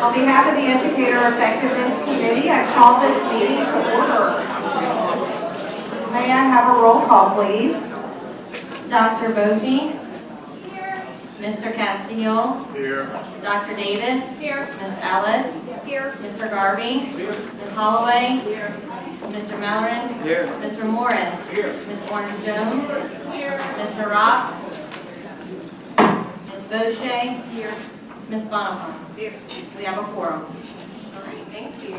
On behalf of the Educator Effectiveness Committee, I call this meeting to order. May I have a roll call, please? Dr. Bofi. Here. Mr. Castile. Here. Dr. Davis. Here. Ms. Ellis. Here. Mr. Garvey. Here. Ms. Holloway. Here. Mr. Mallorin. Here. Mr. Morris. Here. Ms. Orange-Jones. Here. Mr. Rock. Ms. Boucher. Here. Ms. Bonifant. Here. We have a quorum. All right, thank you.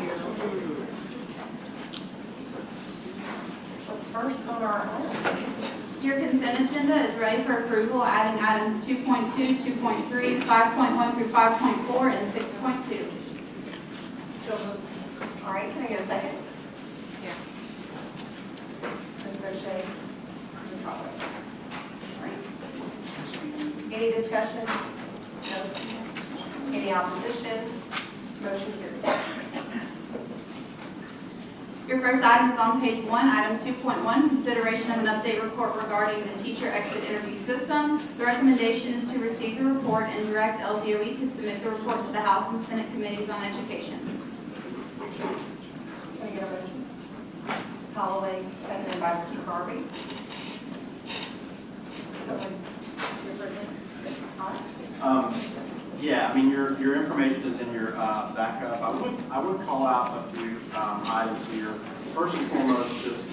What's first on our agenda? Your consent agenda is ready for approval, adding items 2.2, 2.3, 5.1 through 5.4, and 6.2. All right, can I get a second? Yeah. Ms. Boucher? Ms. Holloway? All right. Any discussion? No. Any opposition? Motion carries. Your first item is on page 1, item 2.1, consideration of an update report regarding the teacher exit interview system. The recommendation is to receive the report and direct LDOE to submit the report to the House and Senate Committees on Education. Can I get a motion? Ms. Holloway, seconded by Mr. Garvey. Yeah, I mean, your information is in your backup. I would call out a few items here. First and foremost, just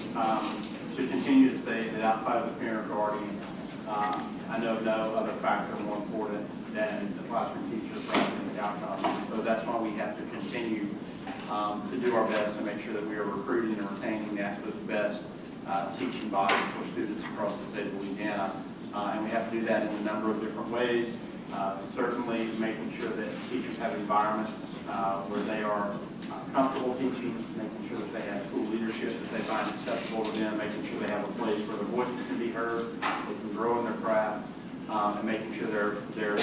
to continue to say that outside of the parent or guardian, I know no other factor more important than the classroom teacher and the outcome. And so that's why we have to continue to do our best to make sure that we are recruiting and retaining the absolute best teaching body for students across the state of Louisiana. And we have to do that in a number of different ways. Certainly making sure that teachers have environments where they are comfortable teaching, making sure that they have school leadership that they find acceptable to them, making sure they have a place where their voices can be heard, they can grow in their craft, and making sure they're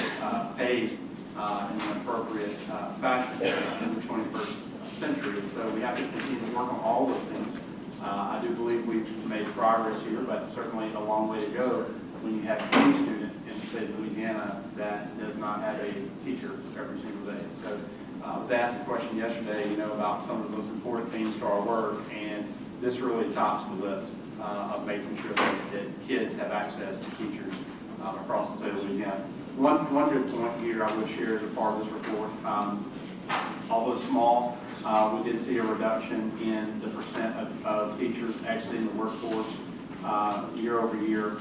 paid in an appropriate fashion in the 21st century. So we have to continue to work on all those things. I do believe we've made progress here, but certainly a long way to go when you have any student in the state of Louisiana that does not have a teacher every single day. So I was asked a question yesterday, about some of the most important things to our work, and this really tops the list of making sure that kids have access to teachers across the state of Louisiana. One good point here I would share as a part of this report, although small, we did see a reduction in the percent of teachers exiting the workforce year over year.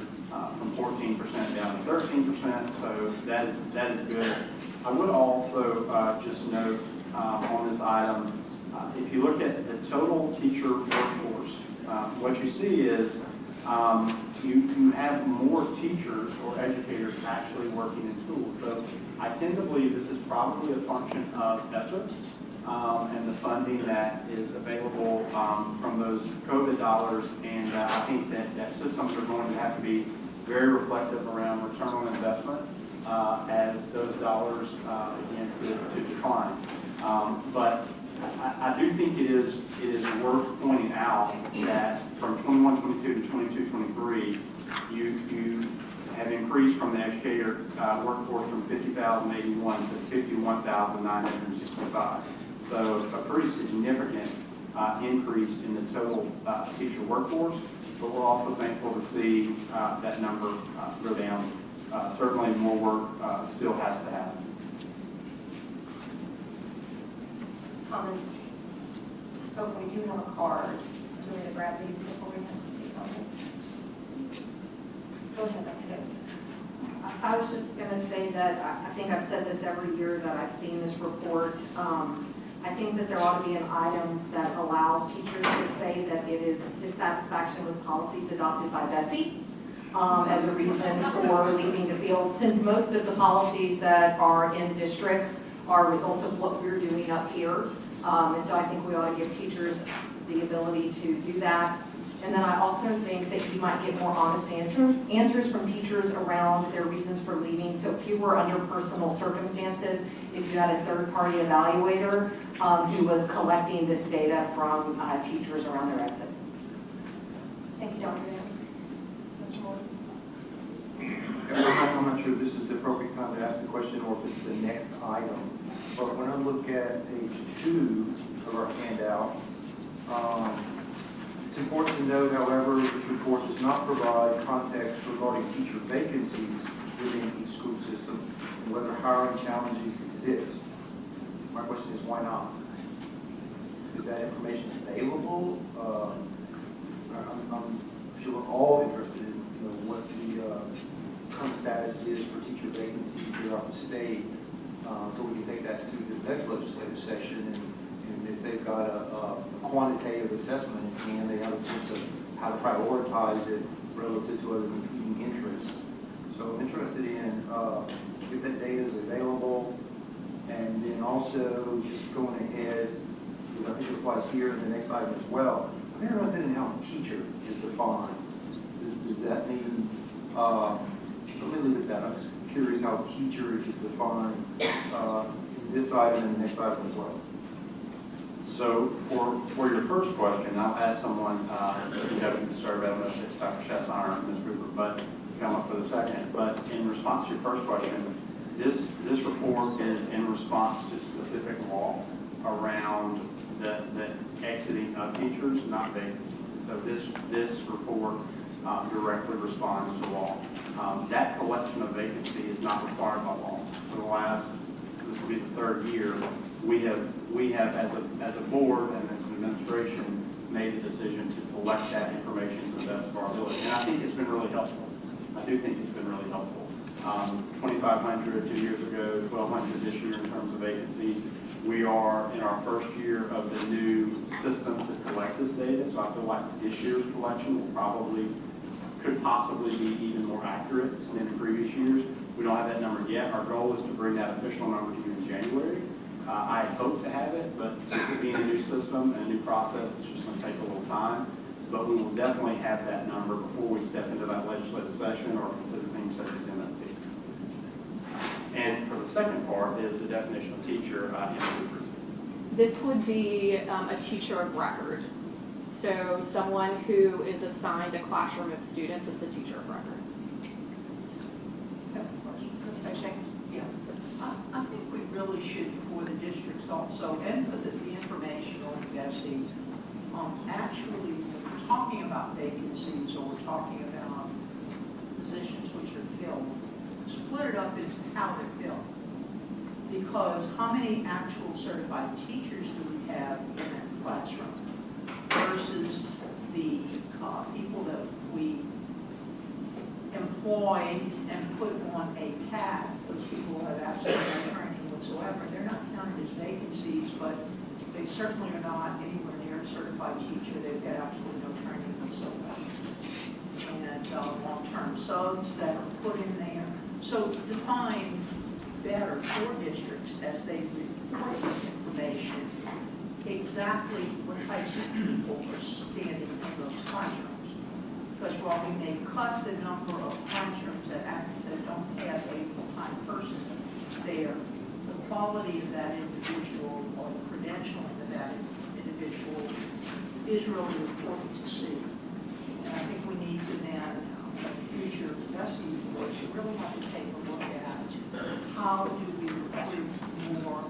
From 14% down to 13%, so that is good. I would also just note on this item, if you look at the total teacher workforce, what you see is you have more teachers or educators actually working in schools. So I tend to believe this is probably a function of ESSER and the funding that is available from those COVID dollars, and I think that systems are going to have to be very reflective around return on investment as those dollars begin to decline. But I do think it is worth pointing out that from 21-22 to 22-23, you have increased from the educator workforce from 50,081 to 51,965. So a pretty significant increase in the total teacher workforce. But we're also thankful to see that number go down. Certainly more work still has to happen. Comments? Oh, we do have a card. Do we want to grab these before we have to take comments? Go ahead, Dr. Davis. I was just going to say that I think I've said this every year that I've seen this report. I think that there ought to be an item that allows teachers to say that it is dissatisfaction with policies adopted by Bessie as a reason for leaving the field, since most of the policies that are in districts are a result of what we're doing up here. And so I think we ought to give teachers the ability to do that. And then I also think that you might get more honest answers from teachers around their reasons for leaving. So if you were under personal circumstances, if you had a third-party evaluator who was collecting this data from teachers around their exit. Thank you, Dr. Davis. Mr. Moore. I'm not sure if this is the appropriate time to ask the question or if it's the next item. But when I look at page 2 of our handout, it's important to note, however, this report does not provide context regarding teacher vacancies within each school system and whether hiring challenges exist. My question is, why not? Is that information available? I'm sure we're all interested in what the current status is for teacher vacancies throughout the state, so we can take that to this next legislative session, and if they've got a quantitative assessment in hand, they have a sense of how to prioritize it relative to other competing interests. So I'm interested in if that data is available, and then also just going ahead, I think it applies here in the next item as well. I'm interested in how teacher is defined. Does that mean, let me leave it at that. I'm just curious how teacher is defined in this item and the next item as well. So for your first question, I'll ask someone, you haven't started, I don't know if it's Dr. Chasson or Ms. Cooper, but come up for the second. But in response to your first question, this report is in response to specific law around the exiting of teachers, not vacancies. So this report directly responds to law. That collection of vacancy is not required by law. For the last, this will be the third year, we have as a board and as an administration made the decision to collect that information to the best of our ability. And I think it's been really helpful. I do think it's been really helpful. 2,500 2 years ago, 1,200 this year in terms of vacancies. We are in our first year of the new system to collect this data, so I feel like this year's collection could possibly be even more accurate than in previous years. We don't have that number yet. Our goal is to bring that official number to you in January. I hope to have it, but it being a new system and a new process, it's just going to take a little time. But we will definitely have that number before we step into that legislative session or consider things such as MFP. And for the second part is the definition of teacher in This would be a teacher of record. So someone who is assigned a classroom of students is the teacher of record. Yeah, I think we really should, for the districts also, and for the information on investing, actually, when we're talking about vacancies or we're talking about positions which are filled, split it up into how they're filled. Because how many actual certified teachers do we have in that classroom versus the people that we employ and put on a tab? Those people have absolutely no training whatsoever. They're not counted as vacancies, but they certainly are not anywhere near a certified teacher. They've got absolutely no training whatsoever. And long-term subs that are put in there. So define better for districts as they report this information exactly what types of people are standing in those classrooms. Because while we may cut the number of classrooms that don't have a full-time person there, the quality of that individual or the credentialing of that individual is really important to see. And I think we need to then, in the future, especially boards, you really have to take a look at how do we recruit more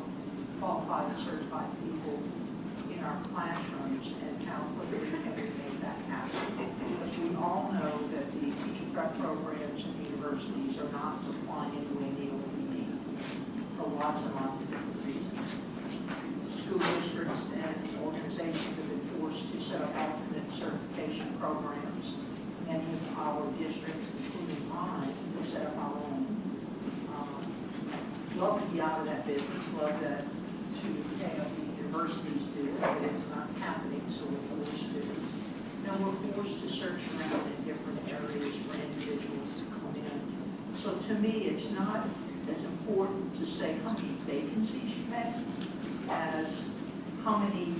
qualified and certified people in our classrooms and how quickly can we make that happen. Because we all know that the teacher prep programs and universities are not supplying anywhere near what we need for lots and lots of different reasons. School districts and organizations have been forced to set up alternate certification programs. Many of our districts, including mine, have set up our own. Love to be out of that business, love that to have the universities do it, but it's not happening, so we're forced to. Now we're forced to search around in different areas for individuals to come in. So to me, it's not as important to say how many vacancies you have as how many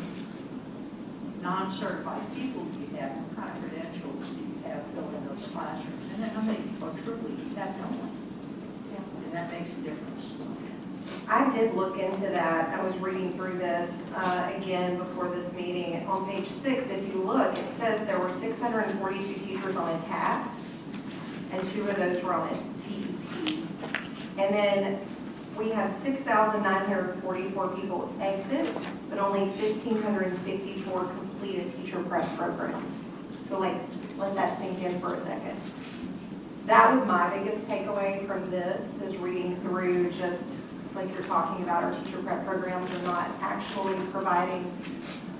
non-certified people do you have, what kind of credentials do you have filling those classrooms, and then how many are truly you have no one. And that makes a difference. I did look into that. I was reading through this again before this meeting. On page 6, if you look, it says there were 642 teachers on a TAT, and 2 of those were on a TEP. And then we had 6,944 people exit, but only 1,554 complete a teacher prep program. So just let that sink in for a second. That was my biggest takeaway from this, is reading through just like you're talking about, our teacher prep programs are not actually providing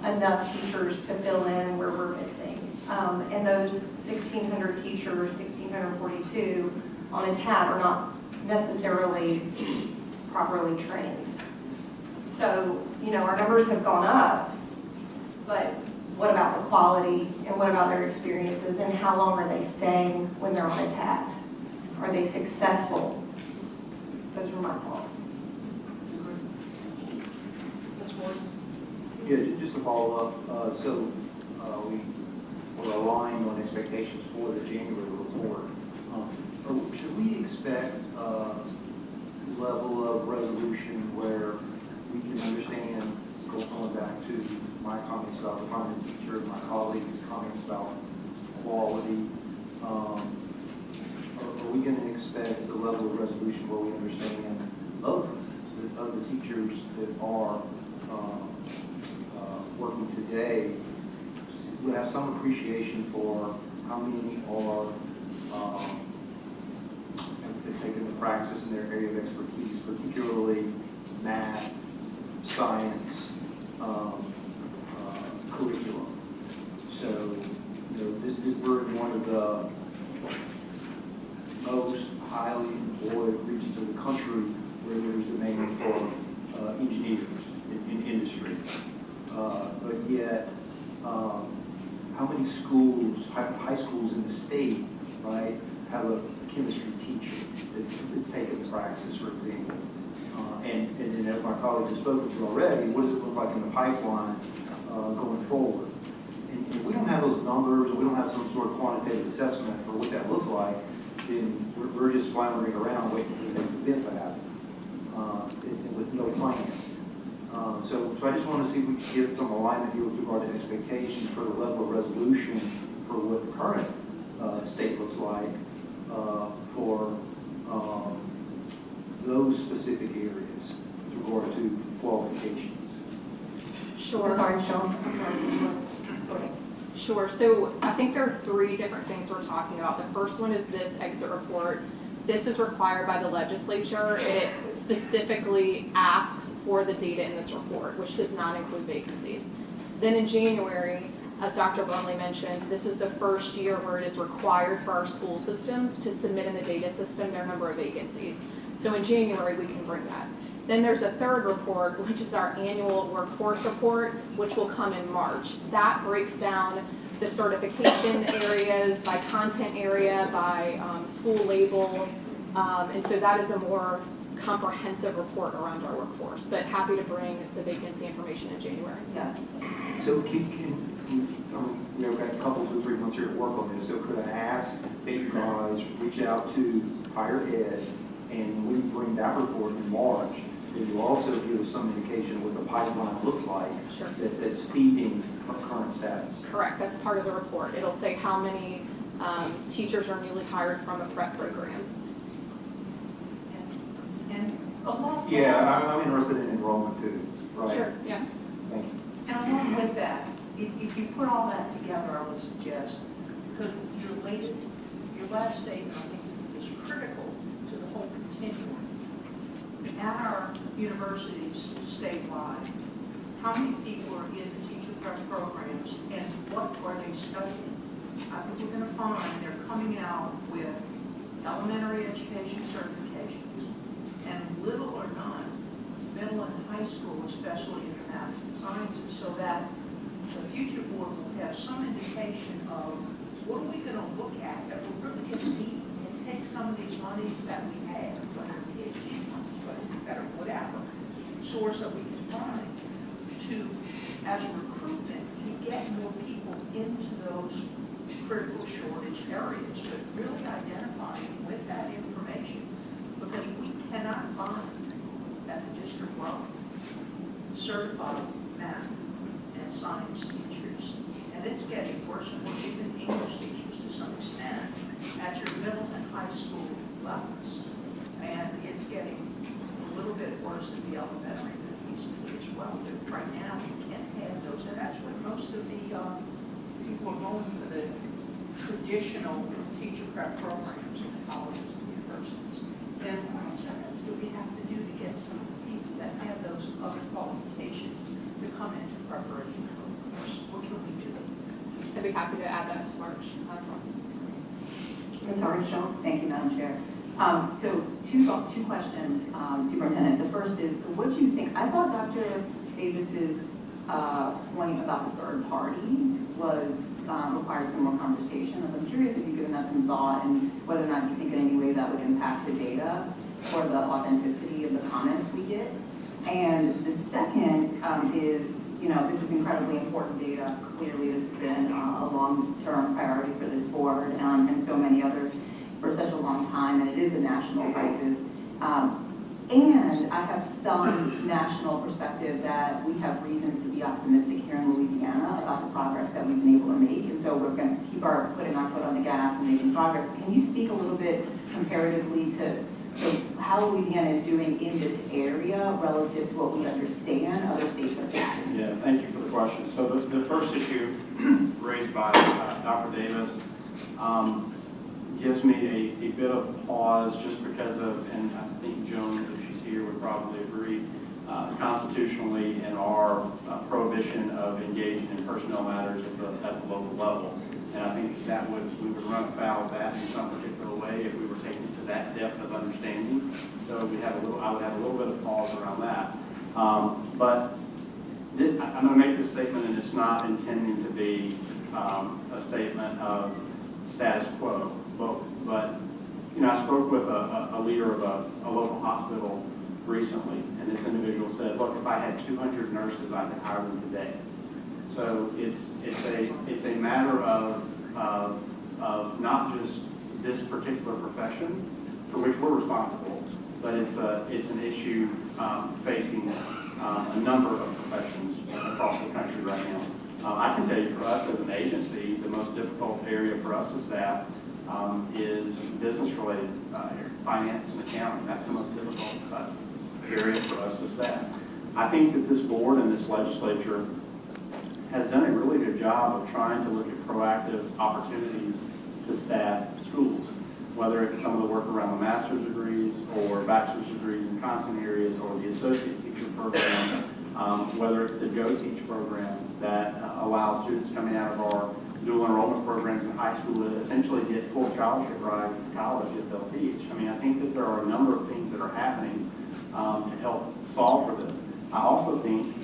enough teachers to fill in where we're missing. And those 1,600 teachers, 1,642 on a TAT are not necessarily properly trained. So, our numbers have gone up, but what about the quality and what about their experiences and how long are they staying when they're on a TAT? Are they successful? Those were my thoughts. Yeah, just to follow up, so we were aligned on expectations for the January report. Should we expect a level of resolution where we can understand, going back to my comments about the primary teacher and my colleagues' comments about quality, are we going to expect a level of resolution where we understand of the teachers that are working today, we have some appreciation for how many are taking the practice in their area of expertise, particularly math, science, curriculum. So, we're in one of the most highly employed regions of the country where there's demand for engineers in industry. But yet, how many schools, high schools in the state, right, have a chemistry teacher that's taken the practice, for example? And then as my colleagues have spoken to already, what does it look like in the pipeline going forward? And we don't have those numbers, or we don't have some sort of quantitative assessment for what that looks like, then we're just floundering around waiting for the next event to happen with no plan. So I just want to see if we can get some alignment here with regard to expectations for the level of resolution for what the current state looks like for those specific areas with regard to qualifications. Sure. I'm sorry, Sean. I'm sorry. Go ahead. Sure. So I think there are 3 different things we're talking about. The first one is this exit report. This is required by the legislature. It specifically asks for the data in this report, which does not include vacancies. Then in January, as Dr. Brumley mentioned, this is the first year where it is required for our school systems to submit in the data system their number of vacancies. So in January, we can bring that. Then there's a third report, which is our annual workforce report, which will come in March. That breaks down the certification areas by content area, by school label, and so that is a more comprehensive report around our workforce, but happy to bring the vacancy information in January. Yeah. So we've got a couple, 2 or 3 months here to work on this, so could I ask that you guys reach out to higher ed, and when you bring that report in March, then you also give us some indication of what the pipeline looks like. Sure. That's feeding our current status. Correct, that's part of the report. It'll say how many teachers are newly hired from a prep program. And along, Yeah, I'm interested in enrollment too, right? Sure, yeah. Thank you. and along with that, if you put all that together, I would suggest, because your last statement, I think, is critical to the whole continuum. At our universities statewide, how many people are in the teacher prep programs and what are they studying? I think we're going to find they're coming out with elementary education certifications and little or none middle and high school, especially in the maths and sciences, so that the future board will have some indication of what are we going to look at that we're really going to need and take some of these monies that we have, whether PhD funds, whether whatever source that we can find to, as recruitment, to get more people into those critical shortage areas, but really identifying with that information, because we cannot find at the district level certified math and science teachers, and it's getting worse and worse, even English teachers to some extent. at your middle and high school levels. And it's getting a little bit worse in the elementary than it used to be as well. But right now, you can't have those, and that's where most of the people are going for the traditional teacher prep programs in the colleges and universities. And what else do we have to do to get some people that have those other qualifications to come into preparation for the course? What can we do? I'd be happy to add that to March. Ms. Hartshaw. Thank you, Madam Chair. So two questions, Superintendent. The first is, so what do you think? I thought Dr. Davis's point about the third party was required some more conversation. I'm curious if you've given that some thought and whether or not you think in any way that would impact the data or the authenticity of the comments we get. And the second is, this is incredibly important data. Clearly, this has been a long-term priority for this board and so many others for such a long time, and it is a national crisis. And I have some national perspective that we have reasons to be optimistic here in Louisiana about the progress that we've been able to make, and so we're going to keep putting our foot on the gas and making progress. Can you speak a little bit comparatively to how Louisiana is doing in this area relative to what we understand other states are doing? Yeah, thank you for the question. So the first issue raised by Dr. Davis gives me a bit of pause just because of, and I think Joan, if she's here, would probably agree, constitutionally in our prohibition of engaging in personnel matters at the local level. And I think we would run afoul of that in some particular way if we were taken to that depth of understanding. So I would have a little bit of pause around that. But I'm going to make this statement, and it's not intending to be a statement of status quo. But I spoke with a leader of a local hospital recently, and this individual said, "Look, if I had 200 nurses, I could hire them today." So it's a matter of not just this particular profession for which we're responsible, but it's an issue facing a number of professions across the country right now. I can tell you, for us as an agency, the most difficult area for us to staff is business-related finance and accounting. That's the most difficult area for us to staff. I think that this board and this legislature has done a really good job of trying to look at proactive opportunities to staff schools, whether it's some of the work around the master's degrees or bachelor's degrees in content areas or the associate teacher program, whether it's the Go Teach program that allows students coming out of our dual enrollment programs in high school to essentially get full scholarship rides to college if they'll teach. I mean, I think that there are a number of things that are happening to help solve for this. I also think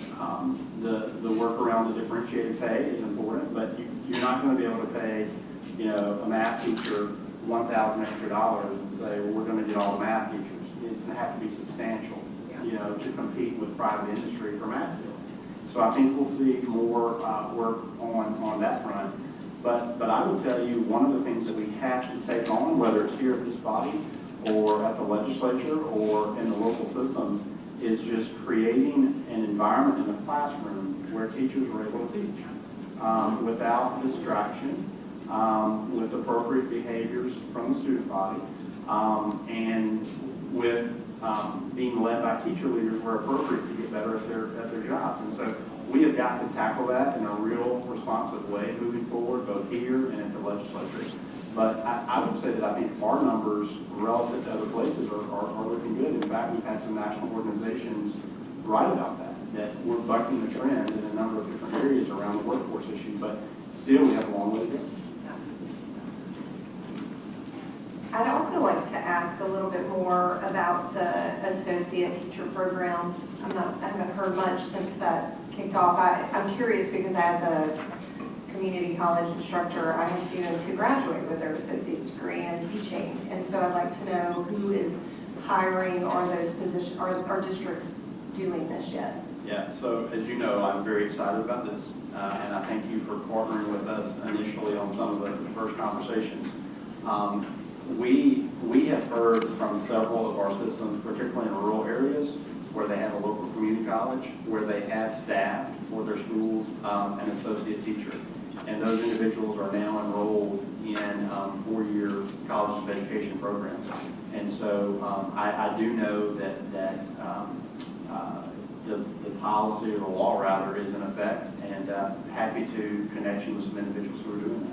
the work around the differentiated pay is important, but you're not going to be able to pay, a math teacher $1,000 extra and say, well, we're going to get all the math teachers. It's going to have to be substantial, to compete with private industry for math fields. So I think we'll see more work on that front. But I would tell you, one of the things that we have to take on, whether it's here at this body or at the legislature or in the local systems, is just creating an environment in the classroom where teachers are able to teach without distraction, with appropriate behaviors from the student body, and with being led by teacher leaders where appropriate to get better at their jobs. And so we have got to tackle that in a real responsive way moving forward, both here and at the legislature. But I would say that I think our numbers relative to other places are looking good. In fact, we've had some national organizations write about that we're bucking the trend in a number of different areas around the workforce issue, but still we have a long way to go. I'd also like to ask a little bit more about the associate teacher program. I haven't heard much since that kicked off. I'm curious because as a community college instructor, I have students who graduate with their associate's degree in teaching. And so I'd like to know who is hiring or those positions, are districts doing this yet? Yeah, so as you know, I'm very excited about this, and I thank you for partnering with us initially on some of the first conversations. We have heard from several of our systems, particularly in rural areas, where they have a local community college, where they have staff for their schools, an associate teacher. and those individuals are now enrolled in four-year colleges of education programs. And so I do know that the policy or the law rather is in effect, and happy to connect you with some individuals who are doing that.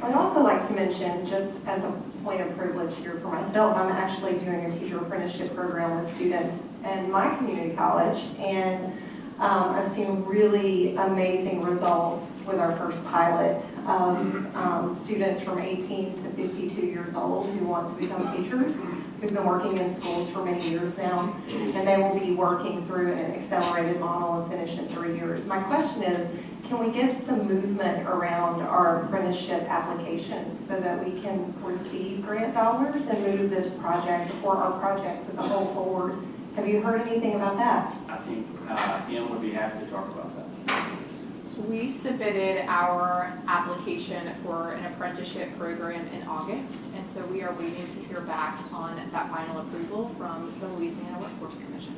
I'd also like to mention, just as a point of privilege here for myself, I'm actually doing a teacher apprenticeship program with students in my community college, and I've seen really amazing results with our first pilot of students from 18 to 52 years old who want to become teachers, who've been working in schools for many years now, and they will be working through an accelerated model and finish in 3 years. My question is, can we get some movement around our apprenticeship applications so that we can receive grant dollars and move this project or our projects as a whole forward? Have you heard anything about that? I think Em would be happy to talk about that. We submitted our application for an apprenticeship program in August, and so we are waiting to hear back on that final approval from the Louisiana Workforce Commission.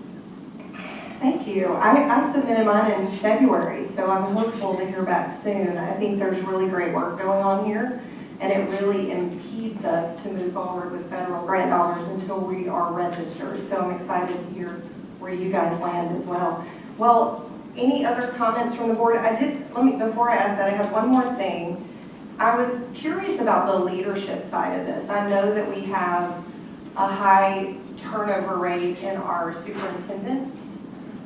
Thank you. I submitted mine in February, so I'm hopeful to hear back soon. I think there's really great work going on here, and it really impedes us to move forward with federal grant dollars until we are registered. So I'm excited to hear where you guys land as well. Well, any other comments from the board? Before I ask that, I have one more thing. I was curious about the leadership side of this. I know that we have a high turnover rate in our superintendents.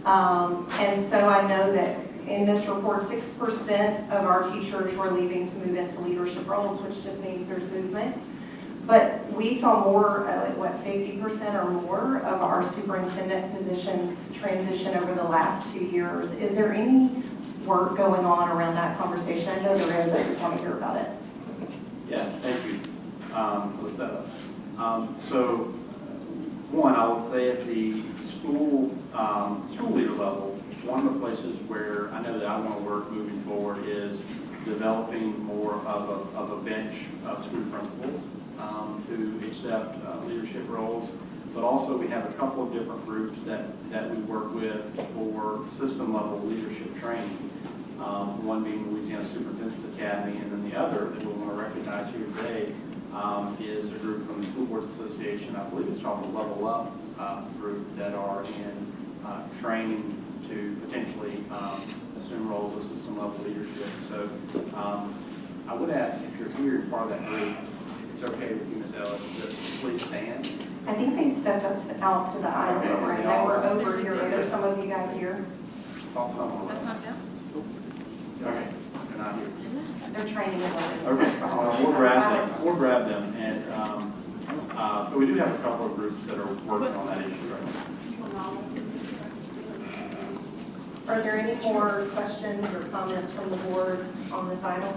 And so I know that in this report, 6% of our teachers were leaving to move into leadership roles, which just means there's movement. But we saw more, 50% or more of our superintendent positions transition over the last 2 years. Is there any work going on around that conversation? I know there is, I just want to hear about it. Yeah, thank you for the setup. So, one, I would say at the school leader level, one of the places where I know that I want to work moving forward is developing more of a bench of school principals to accept leadership roles. But also we have a couple of different groups that we work with for system level leadership training. One being Louisiana Superintendent's Academy, and then the other that we want to recognize here today is a group from the School Boards Association. I believe it's called the Level Up group, that are in training to potentially assume roles of system level leadership. So I would ask, if you're here as part of that group, if it's okay with you, Ms. Ellis, to please stand. I think they stepped out to the aisle, Okay, right? They were over here. Are there some of you guys here? Call someone. That's not them? Okay, they're not here. They're training them. Okay, we'll grab them, and so we do have a couple of groups that are working on that issue right now. Are there any more questions or comments from the board on this item?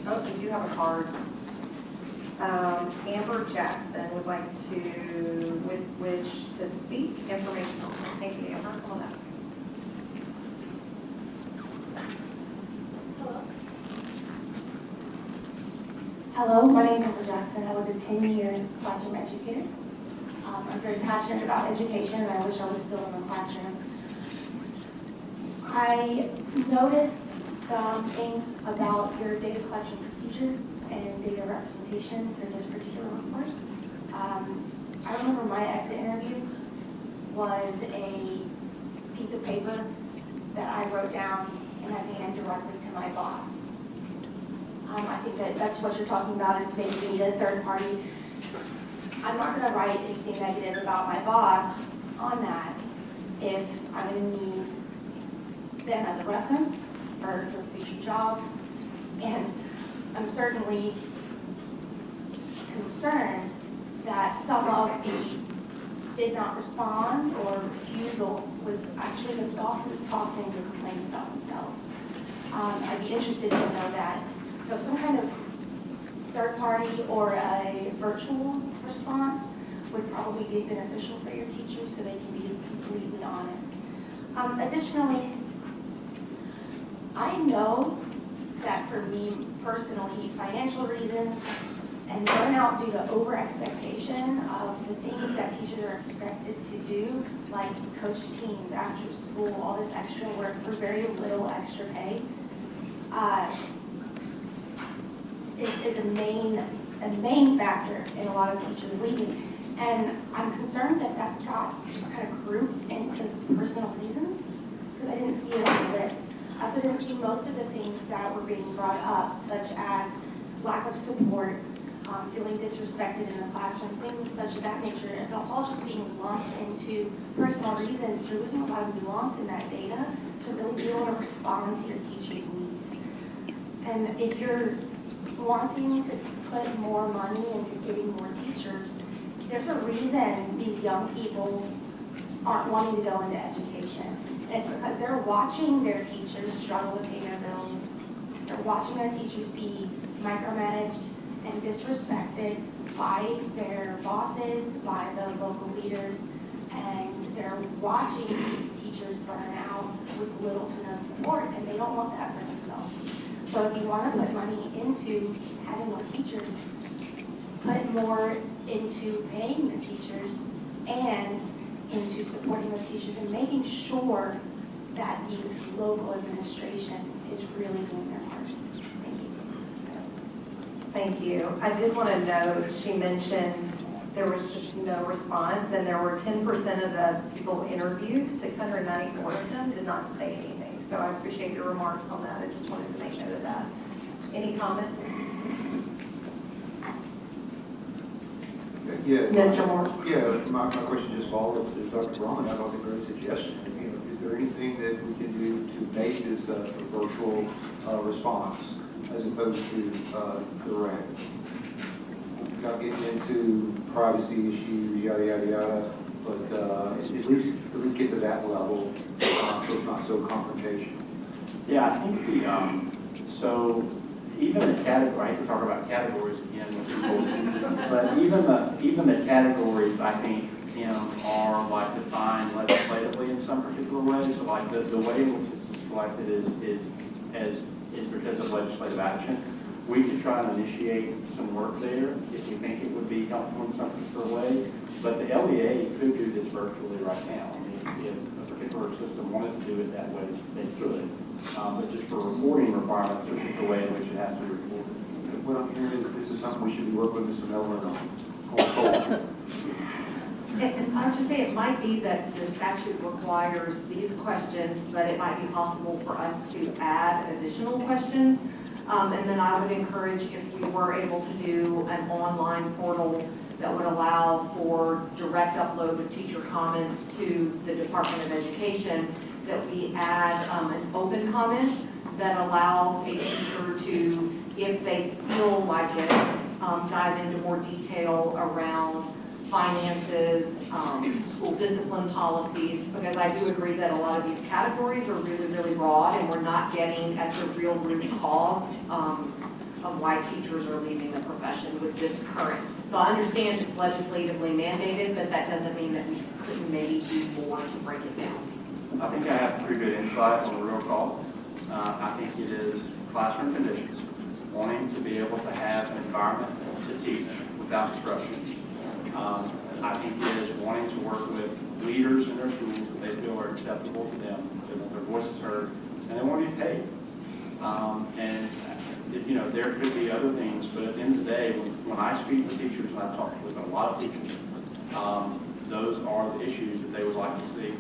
Oh, we do have a card. Amber Jackson would like to, with which to speak, informational. Thank you, Amber. Come on up. Hello, my name is Amber Jackson. I was a 10-year classroom educator. I'm very passionate about education, and I wish I was still in the classroom. I noticed some things about your data collection procedure and data representation for this particular report. I remember my exit interview was a piece of paper that I wrote down and had to hand directly to my boss. I think that's what you're talking about, is maybe a third party. I'm not going to write anything negative about my boss on that if I'm going to need them as a reference for future jobs. And I'm certainly concerned that some of the did not respond or refusal was actually the bosses tossing the complaints about themselves. I'd be interested to know that. So some kind of third party or a virtual response would probably be beneficial for your teachers so they can be completely honest. Additionally, I know that for me personally, financial reasons and burnout due to over-expectation of the things that teachers are expected to do, like coach teams after school, all this extra work for very little extra pay, is a main factor in a lot of teachers leaving. And I'm concerned that that got just kind of grouped into personal reasons, because I didn't see it on the list. I also didn't see most of the things that were being brought up, such as lack of support, feeling disrespected in the classroom, things such of that nature. If it's all just being lumped into personal reasons, you're losing a lot of nuance in that data to really be able to respond to your teachers' needs. And if you're wanting to put more money into getting more teachers, there's a reason these young people aren't wanting to go into education. And it's because they're watching their teachers struggle to pay their bills. They're watching their teachers be micromanaged and disrespected by their bosses, by the local leaders, and they're watching these teachers burn out with little to no support, and they don't want that for themselves. So if you want to put money into having more teachers, put more into paying your teachers and into supporting those teachers and making sure that the local administration is really doing their part. Thank you. Thank you. I did want to note, she mentioned there was just no response, and there were 10% of the people interviewed, 694 of them did not say anything. So I appreciate your remarks on that. I just wanted to make note of that. Any comments? Yeah. Mr. Moore? Yeah, my question just followed up to Dr. Braun. I thought a great suggestion. You know, is there anything that we can do to make this a virtual response as opposed to direct? Not getting into privacy issues, yada, yada, yada, but at least get to that level so it's not so confrontational. Yeah, I think so even the category, I hate to talk about categories again with people, but even the categories, I think, Kim, are like defined legislatively in some particular ways. So like the way in which this is collected is because of legislative action. We could try and initiate some work there if we think it would be helpful in some particular way. But the LEA could do this virtually right now. I mean, if a particular system wanted to do it that way, they could. But just for reporting requirements, there's just a way in which it has to be reported. What I'm hearing is this is something we should be working with Mr. Miller on going forward. And I would just say it might be that the statute requires these questions, but it might be possible for us to add additional questions. And then I would encourage if we were able to do an online portal that would allow for direct upload of teacher comments to the Department of Education, that we add an open comment that allows a teacher to, if they feel like it, dive into more detail around finances, school discipline policies, because I do agree that a lot of these categories are really, really broad, and we're not getting at the real root cause of why teachers are leaving the profession with this current. So I understand it's legislatively mandated, but that doesn't mean that we couldn't maybe do more to break it down. I think I have pretty good insight on the real cause. I think it is classroom conditions, wanting to be able to have an environment to teach without disruption. I think it is wanting to work with leaders in their schools that they feel are acceptable to them, they want their voices heard, and they want to be paid. And you know, there could be other things, but at the end of the day, when I speak to teachers, and I talk with a lot of teachers, those are the issues that they would like to see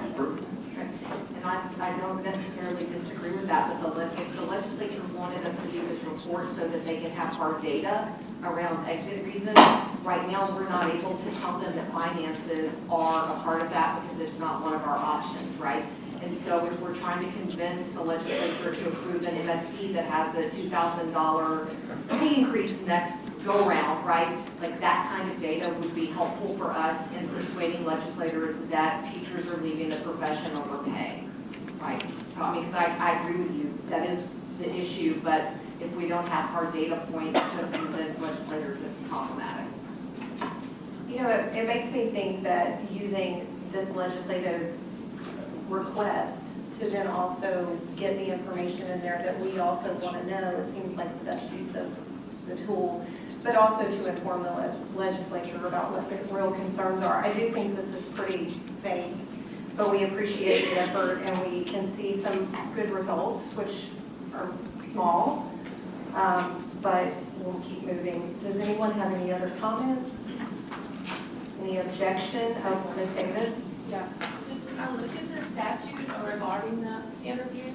improved. And I don't necessarily disagree with that, but if the legislature wanted us to do this report so that they can have hard data around exit reasons, right now we're not able to tell them that finances are a part of that because it's not one of our options, right? And so if we're trying to convince the legislature to approve an MFP that has a $2,000 pay increase next go-round, right? Like that kind of data would be helpful for us in persuading legislators that teachers are leaving the profession over pay, right? I mean, because I agree with you, that is the issue, but if we don't have hard data points to convince legislators, it's problematic. You know, it makes me think that using this legislative request to then also get the information in there that we also want to know, it seems like the best use of the tool, but also to inform the legislature about what the real concerns are. I do think this is pretty vague, but we appreciate the effort and we can see some good results, which are small, but we'll keep moving. Does anyone have any other comments? Any objection? Oh, Ms. Davis? Yeah, just, I looked at the statute regarding the interview,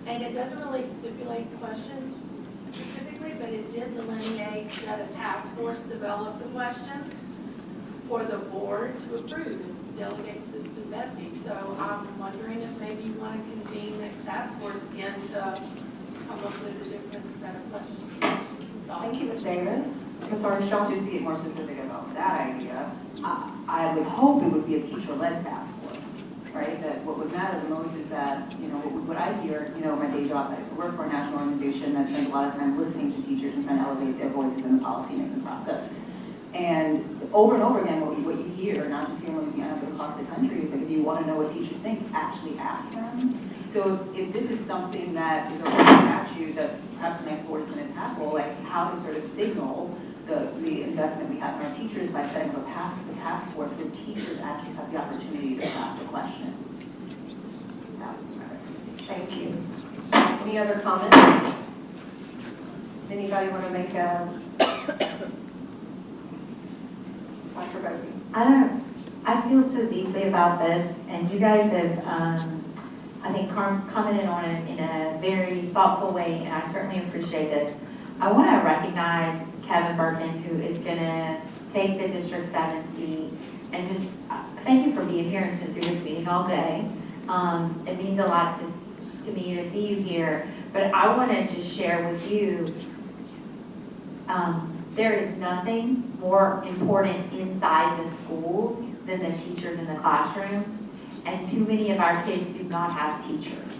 and it doesn't really stipulate questions specifically, but it did delineate that a task force developed the questions for the board to approve. It delegates this to Bessie, so I'm wondering if maybe you want to convene this task force again to come up with a different set of questions. Thank you, Ms. Davis. Ms. Armstrong? To see it more specific about that idea, I would hope it would be a teacher-led task force, right? That what would matter the most is that, what I hear, my day job, I work for a national organization that spends a lot of time listening to teachers and trying to elevate their voices in the policymaking process. And over again, what you hear, not just here in Louisiana, but across the country, is that if you want to know what teachers think, actually ask them. So if this is something that is a statute that perhaps the next board is going to tackle, like how to sort of signal the investment we have in our teachers by setting up a task force where teachers actually have the opportunity to ask the questions. Thank you. Any other comments? Does anybody want to make a... Dr. Bowden? I feel so deeply about this, and you guys have, I think, commented on it in a very thoughtful way, and I certainly appreciate it. I want to recognize Kevin Birkin, who is going to take the District 7 seat, and just thank you for being here and sitting through this meeting all day. It means a lot to me to see you here, but I want to just share with you, there is nothing more important inside the schools than the teachers in the classroom, and too many of our kids do not have teachers.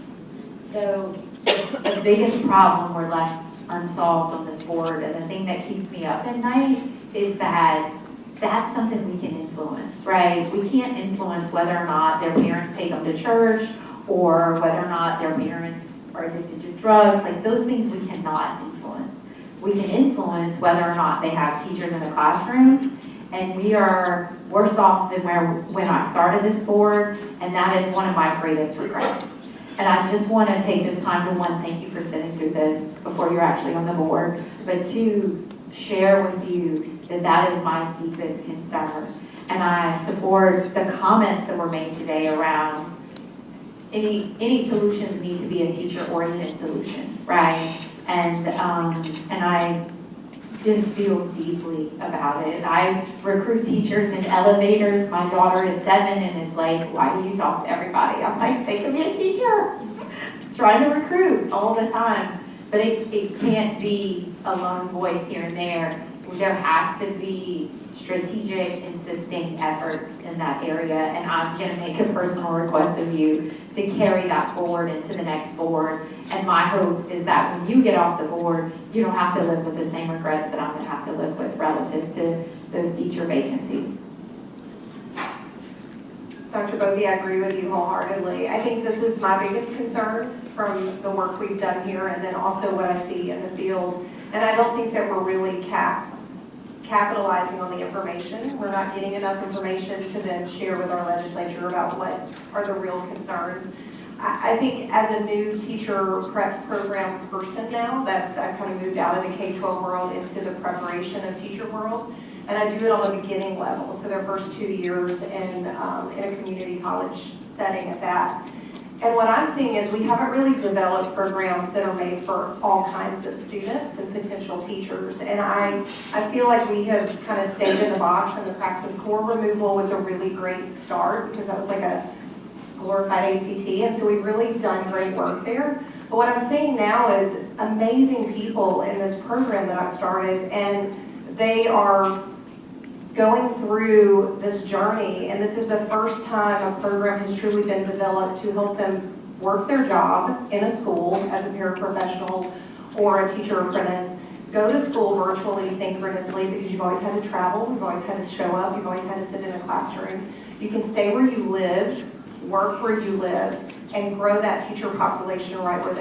So the biggest problem we're left unsolved on this board, and the thing that keeps me up at night is that that's something we can influence, right? We can't influence whether or not their parents take them to church or whether or not their parents are addicted to drugs. Like, those things we cannot influence. We can influence whether or not they have teachers in the classroom, and we are worse off than when I started this board, and that is one of my greatest regrets. And I just want to take this time to, one, thank you for sitting through this before you're actually on the board, but two, share with you that that is my deepest concern. And I support the comments that were made today around any solutions need to be a teacher-oriented solution, right? And I just feel deeply about it. I recruit teachers in elevators. My daughter is 7 and is like, why do you talk to everybody? I'm like, they can be a teacher. Trying to recruit all the time. But it can't be a lone voice here and there. There has to be strategic and sustained efforts in that area. And I'm going to make a personal request of you to carry that forward into the next board. And my hope is that when you get off the board, you don't have to live with the same regrets that I'm going to have to live with relative to those teacher vacancies. Dr. Bovee, I agree with you wholeheartedly. I think this is my biggest concern from the work we've done here, and then also what I see in the field. And I don't think that we're really capitalizing on the information. We're not getting enough information to then share with our legislature about what are the real concerns. I think as a new teacher prep program person now, I've kind of moved out of the K-12 world into the preparation of teacher world. And I do it on the beginning level, so their first 2 years in a community college setting at that. And what I'm seeing is we haven't really developed programs that are made for all kinds of students and potential teachers. And I feel like we have kind of stayed in the box, and the praxis core removal was a really great start because that was like a glorified ACT. And so we've really done great work there. But what I'm seeing now is amazing people in this program that I've started, and they are going through this journey, and this is the first time a program has truly been developed to help them work their job in a school as a paraprofessional or a teacher apprentice, go to school virtually, synchronously, because you've always had to travel, you've always had to show up, you've always had to sit in a classroom. You can stay where you live, work where you live, and grow that teacher population right where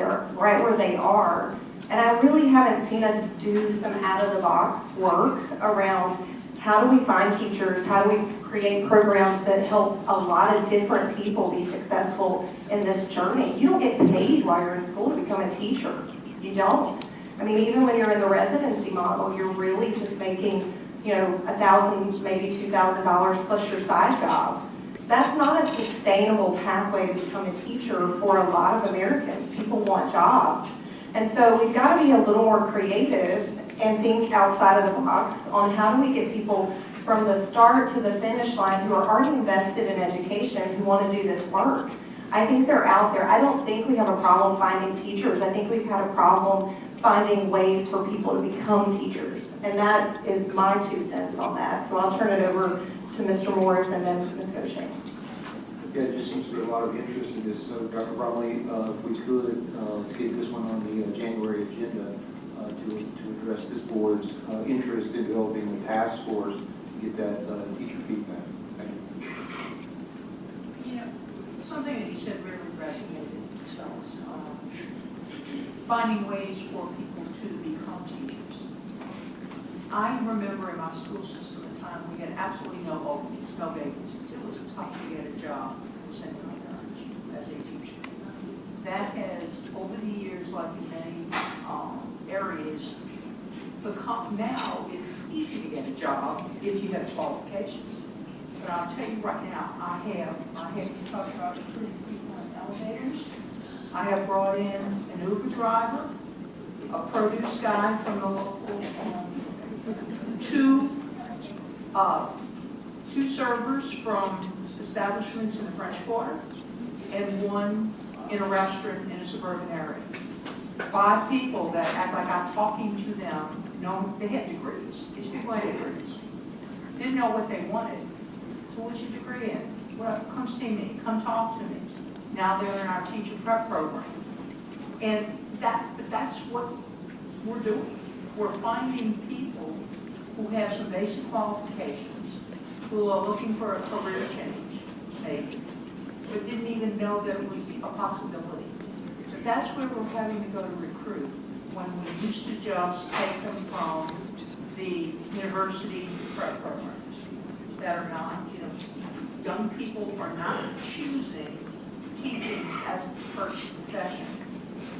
they are, And I really haven't seen us do some out-of-the-box work around how do we find teachers, how do we create programs that help a lot of different people be successful in this journey. You don't get paid while you're in school to become a teacher. You don't. I mean, even when you're in the residency model, you're really just making, you know, $1,000, maybe $2,000 plus your side job. That's not a sustainable pathway to become a teacher for a lot of Americans. People want jobs. And so we've got to be a little more creative and think outside of the box on how do we get people from the start to the finish line who are already invested in education, who want to do this work. I think they're out there. I don't think we have a problem finding teachers. I think we've had a problem finding ways for people to become teachers. And that is my 2 cents on that. So I'll turn it over to Mr. Morris and then Ms. Goshen. Yeah, it just seems to be a lot of interest in this. So Dr. Bromley, if we could, let's get this one on the January agenda to address this board's interest in developing a task force to get that teacher feedback. Thank you. You know, something that you said really resonated themselves. Finding ways for people to become teachers. I remember in my school system at the time, we had absolutely no openings, no vacancies. It was tough to get a job in St. Louis as a teacher. That has, over the years, like in many areas, become now it's easy to get a job if you have qualifications. But I'll tell you right now, I have talked about recruiting people in elevators. I have brought in an Uber driver, a produce guy from the local, two servers from establishments in the French Quarter, and one in a restaurant in a suburban area. 5 people that act like I'm talking to them, no, they had degrees. These people had degrees. Didn't know what they wanted. So what's your degree in? Well, come see me, come talk to me. Now they're in our teacher prep program. And that's what we're doing. We're finding people who have some basic qualifications, who are looking for a career change, maybe, but didn't even know that it was a possibility. But that's where we're having to go to recruit, when we used to just take them from the university prep programs that are not, you know, young people are not choosing teaching as the first profession.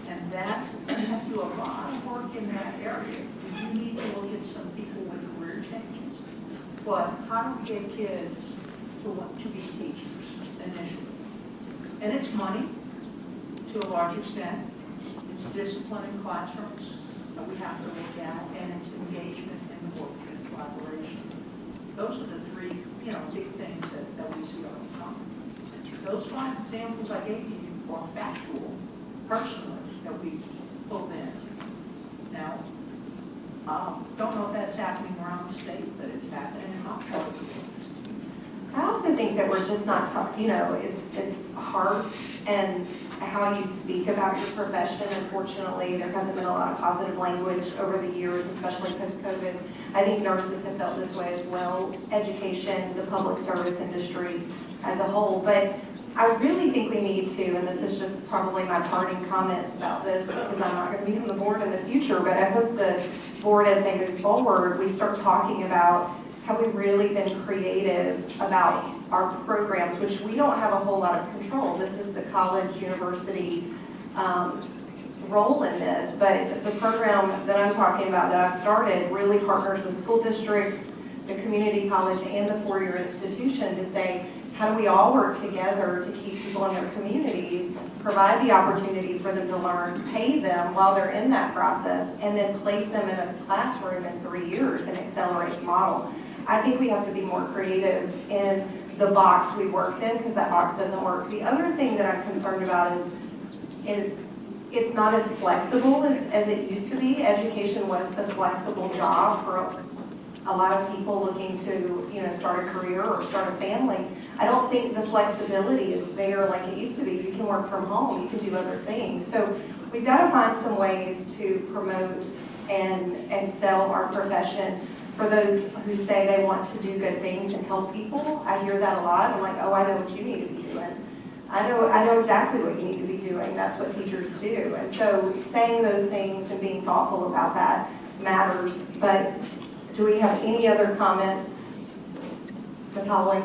And that, you have to do a lot of work in that area. You need to look at some people with career changes. But how do we get kids to want to be teachers initially? And it's money, to a large extent. It's discipline in classrooms that we have to look at, and it's engagement in the workplace collaboration. Those are the 3, you know, big things that we see all the time. Those 5 examples I gave you are factual, personally, that we pulled in. Now, don't know if that's happening around the state, but it's happening in my part of the world. I also think that we're just not talking, you know, it's heart and how you speak about your profession. Unfortunately, there hasn't been a lot of positive language over the years, especially post-COVID. I think nurses have felt this way as well, education, the public service industry as a whole. But I really think we need to, and this is just probably my parting comments about this, because I'm not going to be on the board in the future, but I hope the board, as they move forward, we start talking about have we really been creative about our programs, which we don't have a whole lot of control. This is the college, university role in this, but the program that I'm talking about that I've started really partners with school districts, the community college, and the 4-year institution to say, how do we all work together to keep people in their communities, provide the opportunity for them to learn, pay them while they're in that process, and then place them in a classroom in 3 years and accelerate the model. I think we have to be more creative in the box we worked in, because that box doesn't work. The other thing that I'm concerned about is it's not as flexible as it used to be. Education was the flexible job for a lot of people looking to, you know, start a career or start a family. I don't think the flexibility is there like it used to be. You can work from home, you can do other things. So we've got to find some ways to promote and sell our profession. For those who say they want to do good things and help people, I hear that a lot. I'm like, oh, I know what you need to be doing. I know exactly what you need to be doing. That's what teachers do. And so saying those things and being thoughtful about that matters. But do we have any other comments? Ms. Holloway?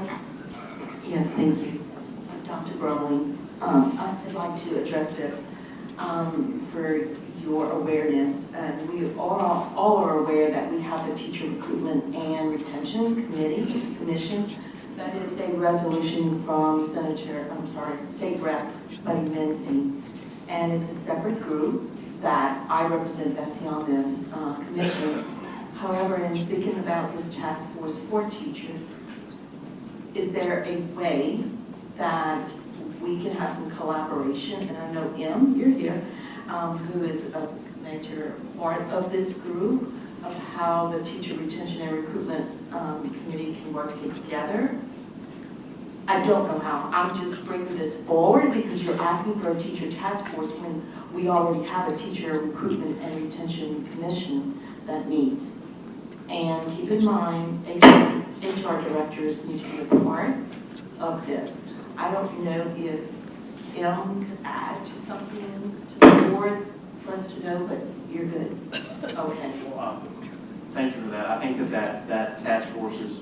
Yes, thank you. Dr. Bromley, I'd like to address this for your awareness. We all are aware that we have a teacher recruitment and retention commission. That is a resolution from State Rep Buddy Mincy. And it's a separate group that I represent Bessie on this commission. However, in speaking about this task force for teachers, is there a way that we can have some collaboration? And I know you're here, who is a major part of this group, of how the teacher retention and recruitment committee can work together. I don't know how. I'm just bringing this forward because you're asking for a teacher task force when we already have a teacher recruitment and retention commission that meets. And keep in mind, HR directors need to be a part of this. I don't know if could add to something to the board for us to know, but you're good. Okay. Well, thank you for that. I think that task force is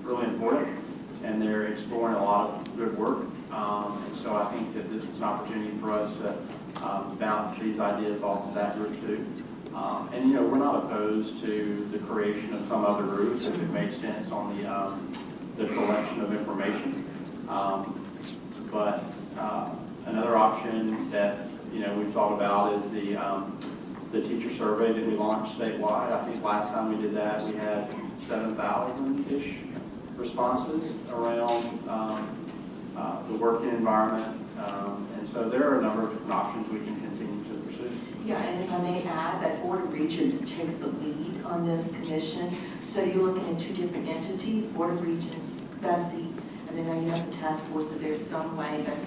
really important, and they're exploring a lot of good work. And so I think that this is an opportunity for us to bounce these ideas off of that group too. And we're not opposed to the creation of some other groups if it makes sense on the collection of information. But another option that we've thought about is the teacher survey that we launched statewide. I think last time we did that, we had 7,000-ish responses around the working environment. And so there are a number of different options we can continue to pursue. Yeah, and if I may add, that Board of Regents takes the lead on this commission. So you're looking at two different entities, Board of Regents, Bessie, and then you have the task force, that there's some way that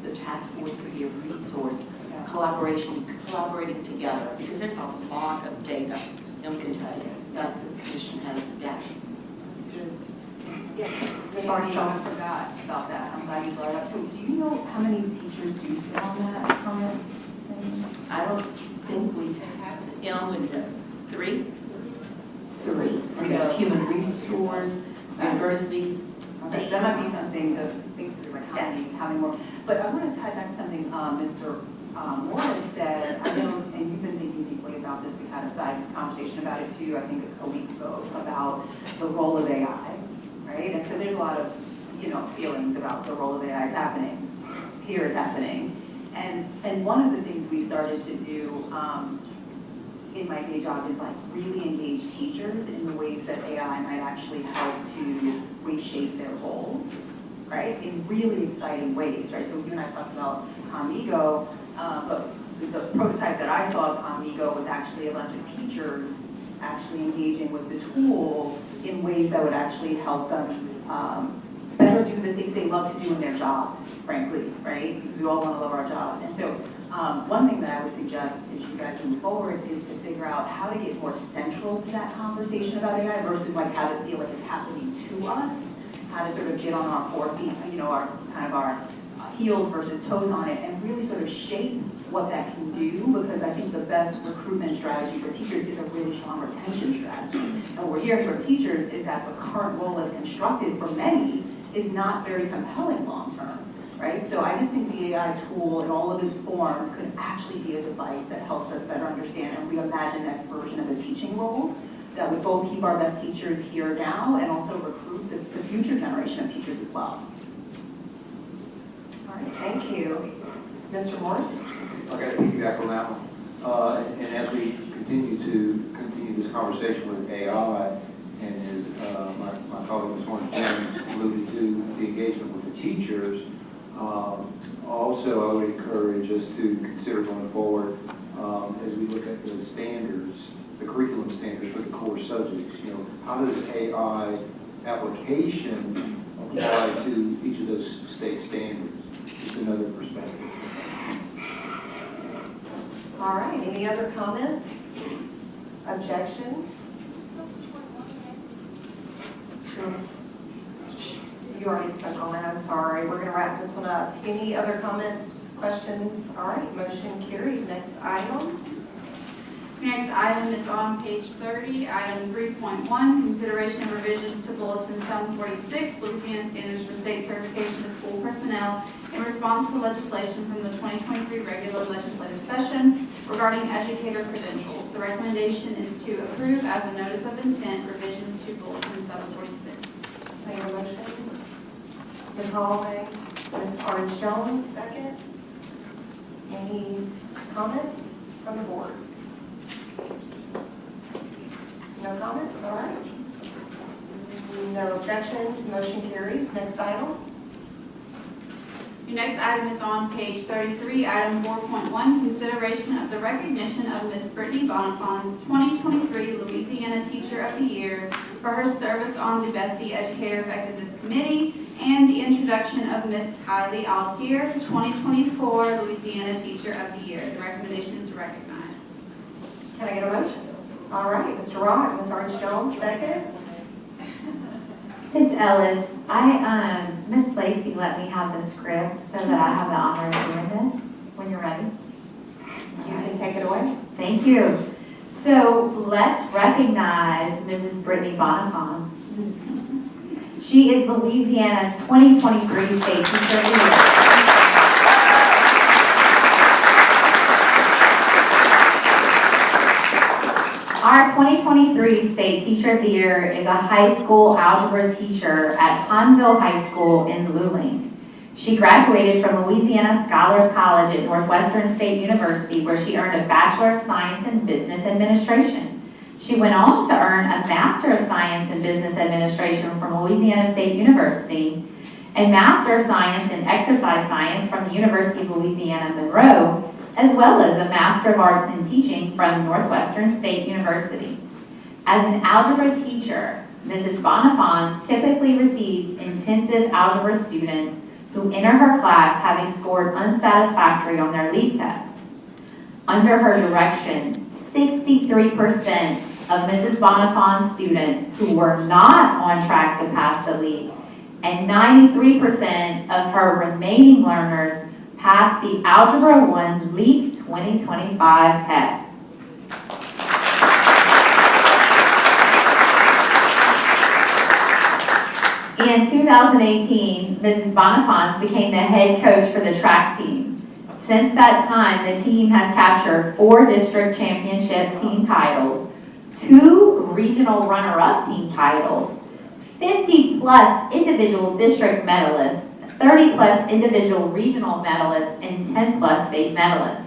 the task force could be a resource, collaborating together, because there's a lot of data, I can tell you, that this commission has gathered. Yeah, sorry, Sean, I forgot about that. I'm glad you brought it up. So do you know how many teachers do sit on that permit thing? I don't think we have, would know. Three. And there's human resource, university. Okay, that might be something to think through, like how many more. But I want to tie back to something Mr. Morris said. I know, and you've been thinking deeply about this. We had a side conversation about it too, I think a week ago, about the role of AI, right? And so there's a lot of, feelings about the role of AI. It's happening. Here it's happening. And one of the things we've started to do in my day job is like really engage teachers in the ways that AI might actually help to reshape their roles, right? In really exciting ways, right? So you and I talked about Amigo, but the prototype that I saw of Amigo was actually a bunch of teachers actually engaging with the tool in ways that would actually help them better do the things they love to do in their jobs, frankly, right? Because we all want to love our jobs. And so one thing that I would suggest as you guys move forward is to figure out how to get more central to that conversation about AI versus like how to feel like it's happening to us, how to sort of get on our forefeet, our kind of our heels versus toes on it, and really sort of shape what that can do, because I think the best recruitment strategy for teachers is a really strong retention strategy. And what we're hearing from teachers is that the current role as constructed for many is not very compelling long-term, right? So I just think the AI tool in all of its forms could actually be a device that helps us better understand and reimagine that version of a teaching role that would both keep our best teachers here now and also recruit the future generation of teachers as well. All right, thank you. Mr. Morris? I got to piggyback on that one. And as we continue this conversation with AI, and as my colleague Ms. Horn alluded to the engagement with the teachers, also I would encourage us to consider going forward as we look at the standards, the curriculum standards for the core subjects. How does AI application apply to each of those state standards? Just another perspective. All right, any other comments? Objections? You already spoke on that, I'm sorry. We're gonna wrap this one up. Any other comments, questions? All right, motion carries. Next item. Next item is on page 30, item 3.1, consideration of revisions to Bulletin 746, Louisiana Standards for State Certification of School Personnel in response to legislation from the 2023 regular legislative session regarding educator credentials. The recommendation is to approve as a notice of intent revisions to Bulletin 746. May I have a motion? Ms. Holloway, Ms. Orange Jones, second. Any comments from the board? No comments, all right. No objections, motion carries. Next item. Your next item is on page 33, item 4.1, consideration of the recognition of Ms. Brittany Bonifant's 2023 Louisiana Teacher of the Year for her service on the Bestie Educator Effectiveness Committee and the introduction of Ms. Kylie Altier, 2024 Louisiana Teacher of the Year. The recommendation is to recognize. Can I get a motion? All right, Mr. Rock, Ms. Orange Jones, second. Ms. Ellis, Miss Lacey let me have the script so that I have the honor of doing this when you're ready. You can take it away. Thank you. So let's recognize Mrs. Brittany Bonifant. She is Louisiana's 2023 State Teacher of the Year. Our 2023 State Teacher of the Year is a high school algebra teacher at Hahnville High School in Luling. She graduated from Louisiana Scholars College at Northwestern State University, where she earned a Bachelor of Science in Business Administration. She went on to earn a Master of Science in Business Administration from Louisiana State University, a Master of Science in Exercise Science from the University of Louisiana Monroe, as well as a Master of Arts in Teaching from Northwestern State University. As an algebra teacher, Mrs. Bonifant typically receives intensive algebra students who enter her class having scored unsatisfactory on their LEAP test. Under her direction, 63% of Mrs. Bonifant's students who were not on track to pass the LEAP, and 93% of her remaining learners passed the Algebra 1 LEAP 2025 test. In 2018, Mrs. Bonifant became the head coach for the track team. Since that time, the team has captured 4 district championship team titles, 2 regional runner-up team titles, 50+ individual district medalists, 30+ individual regional medalists, and 10+ state medalists.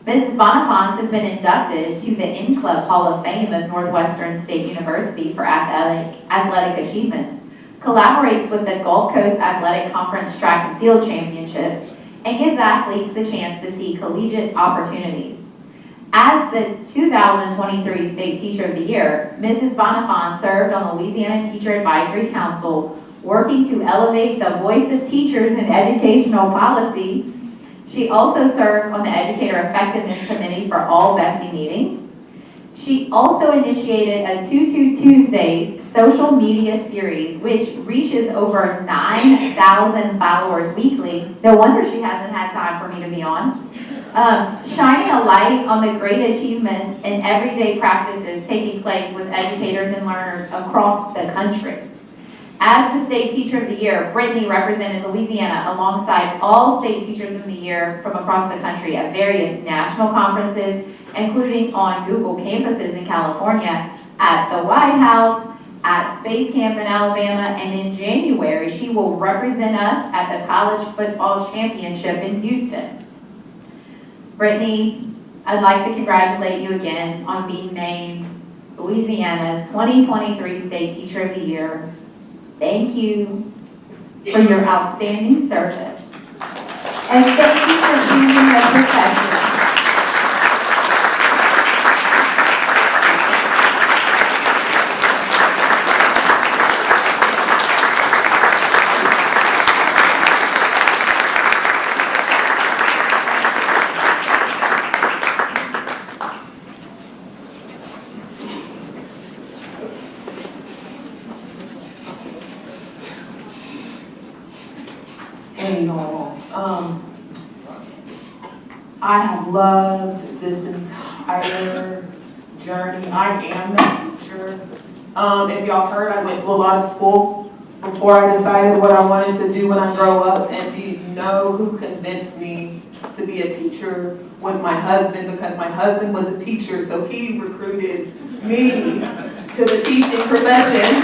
Mrs. Bonifant has been inducted to the In Club Hall of Fame of Northwestern State University for athletic achievements, collaborates with the Gulf Coast Athletic Conference Track and Field Championships, and gives athletes the chance to see collegiate opportunities. As the 2023 State Teacher of the Year, Mrs. Bonifant served on the Louisiana Teacher Advisory Council, working to elevate the voice of teachers in educational policy. She also serves on the Educator Effectiveness Committee for all Bestie meetings. She also initiated a 22 Tuesdays social media series, which reaches over 9,000 followers weekly. No wonder she hasn't had time for me to be on. Shining a light on the great achievements and everyday practices taking place with educators and learners across the country. As the State Teacher of the Year, Brittany represented Louisiana alongside all State Teachers of the Year from across the country at various national conferences, including on Google campuses in California, at the White House, at Space Camp in Alabama, and in January, she will represent us at the College Football Championship in Houston. Brittany, I'd like to congratulate you again on being named Louisiana's 2023 State Teacher of the Year. Thank you for your outstanding service. And thank you for choosing the profession. Hey y'all, I have loved this entire journey. I am that teacher. If y'all heard, I went to a lot of school before I decided what I wanted to do when I grow up. And do you know who convinced me to be a teacher? Was my husband, because my husband was a teacher, so he recruited me to the teaching profession.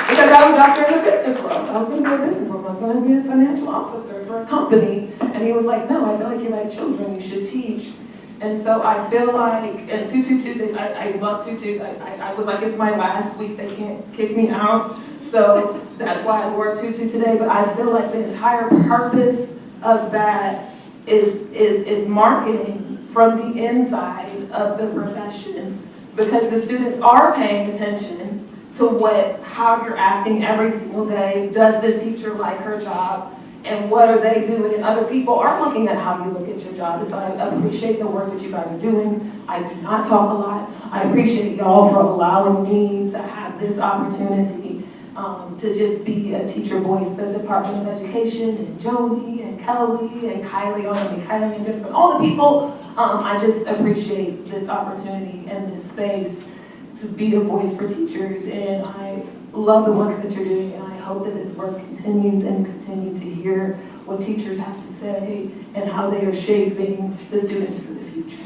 Because I was out there in the business world. I was going to be a businesswoman. I was going to be a financial officer for a company. And he was like, no, I feel like you like children. You should teach. And so I feel like, and Tutu Tuesdays, I love tutus. I was like, it's my last week. They can't kick me out. So that's why I wore a tutu today. But I feel like the entire purpose of that is marketing from the inside of the profession. Because the students are paying attention to how you're acting every single day. Does this teacher like her job? And what are they doing? And other people are looking at how you look at your job. And so I appreciate the work that you guys are doing. I do not talk a lot. I appreciate y'all for allowing me to have this opportunity to just be a teacher voice. The Department of Education and Jody and Kelly and Kylie and Jennifer, and all the people. I just appreciate this opportunity and this space to be a voice for teachers, and I love the work that you're doing, and I hope that this work continues and continue to hear what teachers have to say and how they are shaping the students for the future.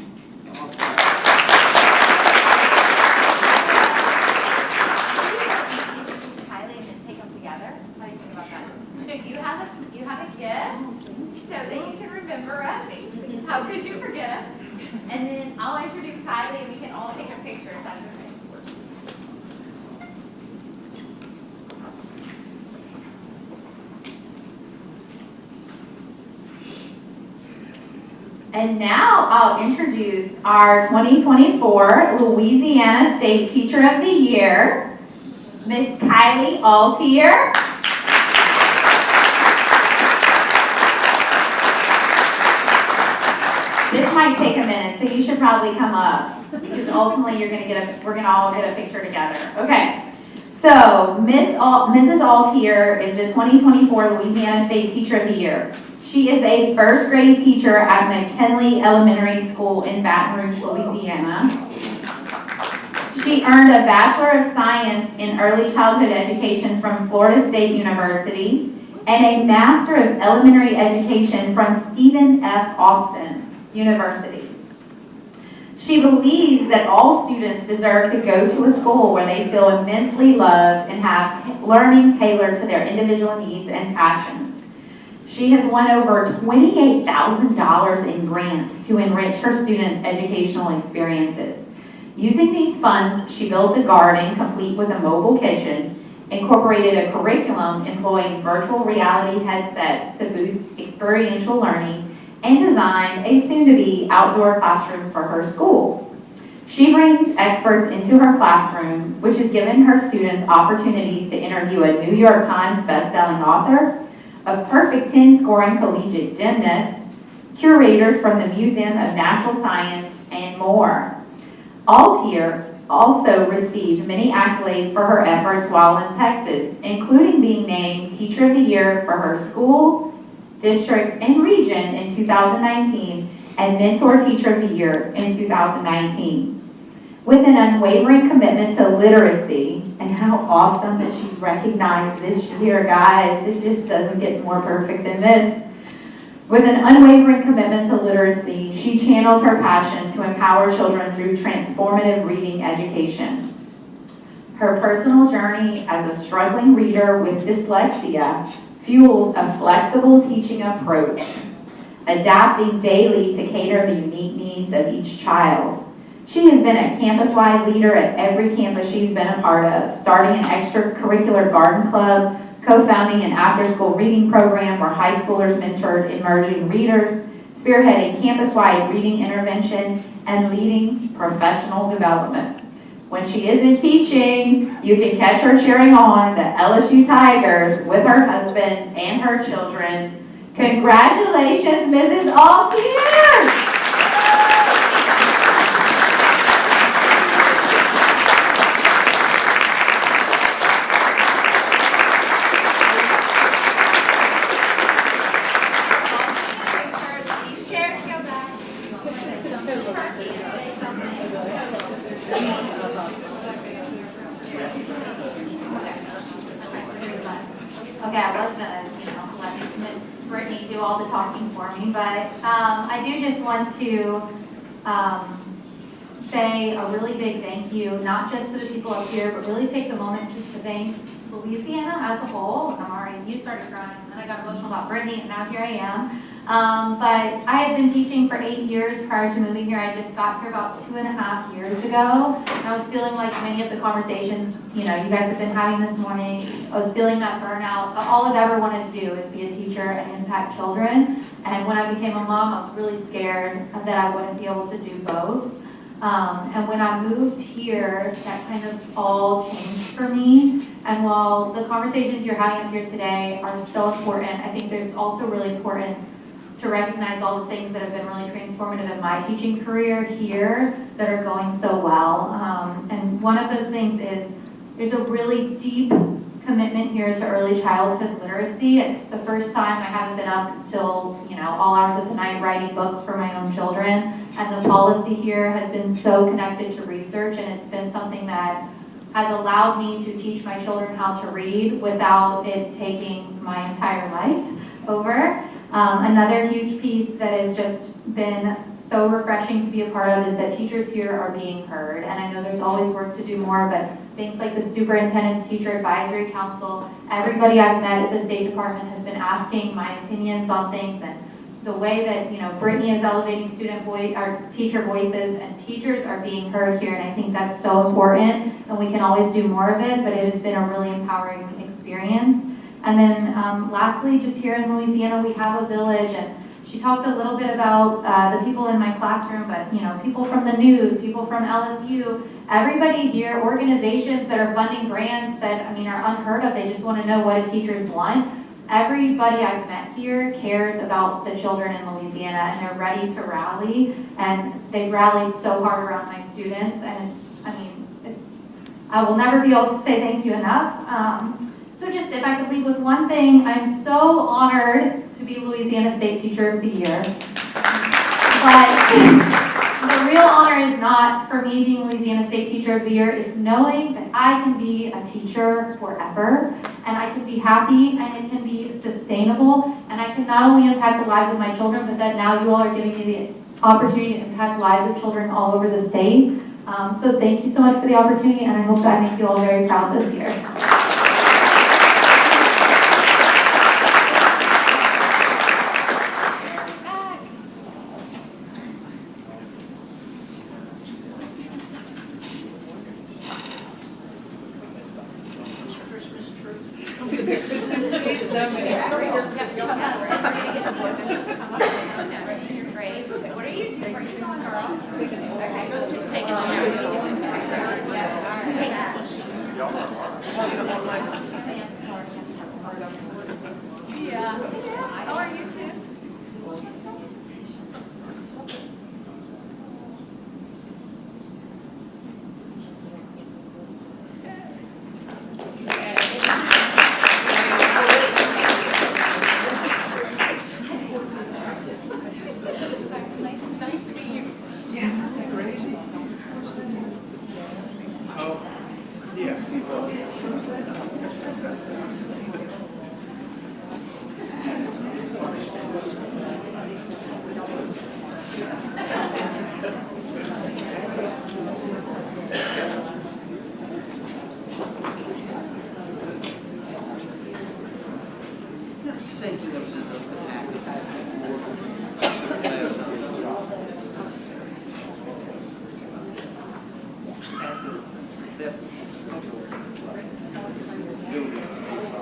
Kylie, and then take them together. How do you think about that? So you have a gift so that you can remember us. How could you forget us? And then I'll introduce Kylie, and we can all take a picture if that's okay. And now I'll introduce our 2024 Louisiana State Teacher of the Year, Miss Kylie Altier. This might take a minute, so you should probably come up because ultimately we're gonna all get a picture together. Okay. So Mrs. Altier is the 2024 Louisiana State Teacher of the Year. She is a first grade teacher at McKinley Elementary School in Baton Rouge, Louisiana. She earned a Bachelor of Science in Early Childhood Education from Florida State University and a Master of Elementary Education from Stephen F. Austin University. She believes that all students deserve to go to a school where they feel immensely loved and have learning tailored to their individual needs and passions. She has won over $28,000 in grants to enrich her students' educational experiences. Using these funds, she built a garden complete with a mobile kitchen, incorporated a curriculum employing virtual reality headsets to boost experiential learning, and designed a soon-to-be outdoor classroom for her school. She brings experts into her classroom, which has given her students opportunities to interview a New York Times best-selling author, a perfect 10 scoring collegiate gymnast, curators from the Museum of Natural Science, and more. Altier also received many accolades for her efforts while in Texas, including being named Teacher of the Year for her school, district, and region in 2019, and Mentor Teacher of the Year in 2019. With an unwavering commitment to literacy, and how awesome that she's recognized this year, guys. It just doesn't get more perfect than this. With an unwavering commitment to literacy, she channels her passion to empower children through transformative reading education. Her personal journey as a struggling reader with dyslexia fuels a flexible teaching approach, adapting daily to cater the unique needs of each child. She has been a campus-wide leader at every campus she's been a part of, starting an extracurricular garden club, co-founding an after-school reading program where high schoolers mentored emerging readers, spearheading campus-wide reading intervention, and leading professional development. When she isn't teaching, you can catch her cheering on the LSU Tigers with her husband and her children. Congratulations, Mrs. Altier! was gonna, let Miss Brittany do all the talking for me, but I do just want to say a really big thank you, not just to the people up here, but really take the moment just to thank Louisiana as a whole. You started crying, and then I got emotional about Brittany, and now here I am. But I had been teaching for 8 years prior to moving here. I just got here about 2.5 years ago, and I was feeling like many of the conversations, you guys have been having this morning. I was feeling that burnout, but all I've ever wanted to do is be a teacher and impact children. And when I became a mom, I was really scared that I wouldn't be able to do both. And when I moved here, that kind of all changed for me. And while the conversations you're having up here today are so important, I think it's also really important to recognize all the things that have been really transformative in my teaching career here that are going so well. And one of those things is there's a really deep commitment here to early childhood literacy. It's the first time I haven't been up until, all hours of the night writing books for my own children. And the policy here has been so connected to research, and it's been something that has allowed me to teach my children how to read without it taking my entire life over. Another huge piece that has just been so refreshing to be a part of is that teachers here are being heard. And I know there's always work to do more, but things like the Superintendent's Teacher Advisory Council, everybody I've met at the State Department has been asking my opinions on things, and the way that, Brittany is elevating teacher voices, and teachers are being heard here, and I think that's so important, and we can always do more of it, but it has been a really empowering experience. And then lastly, just here in Louisiana, we have a village, and she talked a little bit about the people in my classroom, but people from the news, people from LSU, everybody here, organizations that are funding grants that are unheard of. They just want to know what teachers want. Everybody I've met here cares about the children in Louisiana, and they're ready to rally, and they rallied so hard around my students, and I will never be able to say thank you enough. So just if I could leave with one thing, I'm so honored to be Louisiana State Teacher of the Year. But the real honor is not for me being Louisiana State Teacher of the Year. It's knowing that I can be a teacher forever, and I can be happy, and it can be sustainable, and I can not only impact the lives of my children, but that now you all are giving me the opportunity to impact lives of children all over the state. So thank you so much for the opportunity, and I hope that I make you all very proud this year.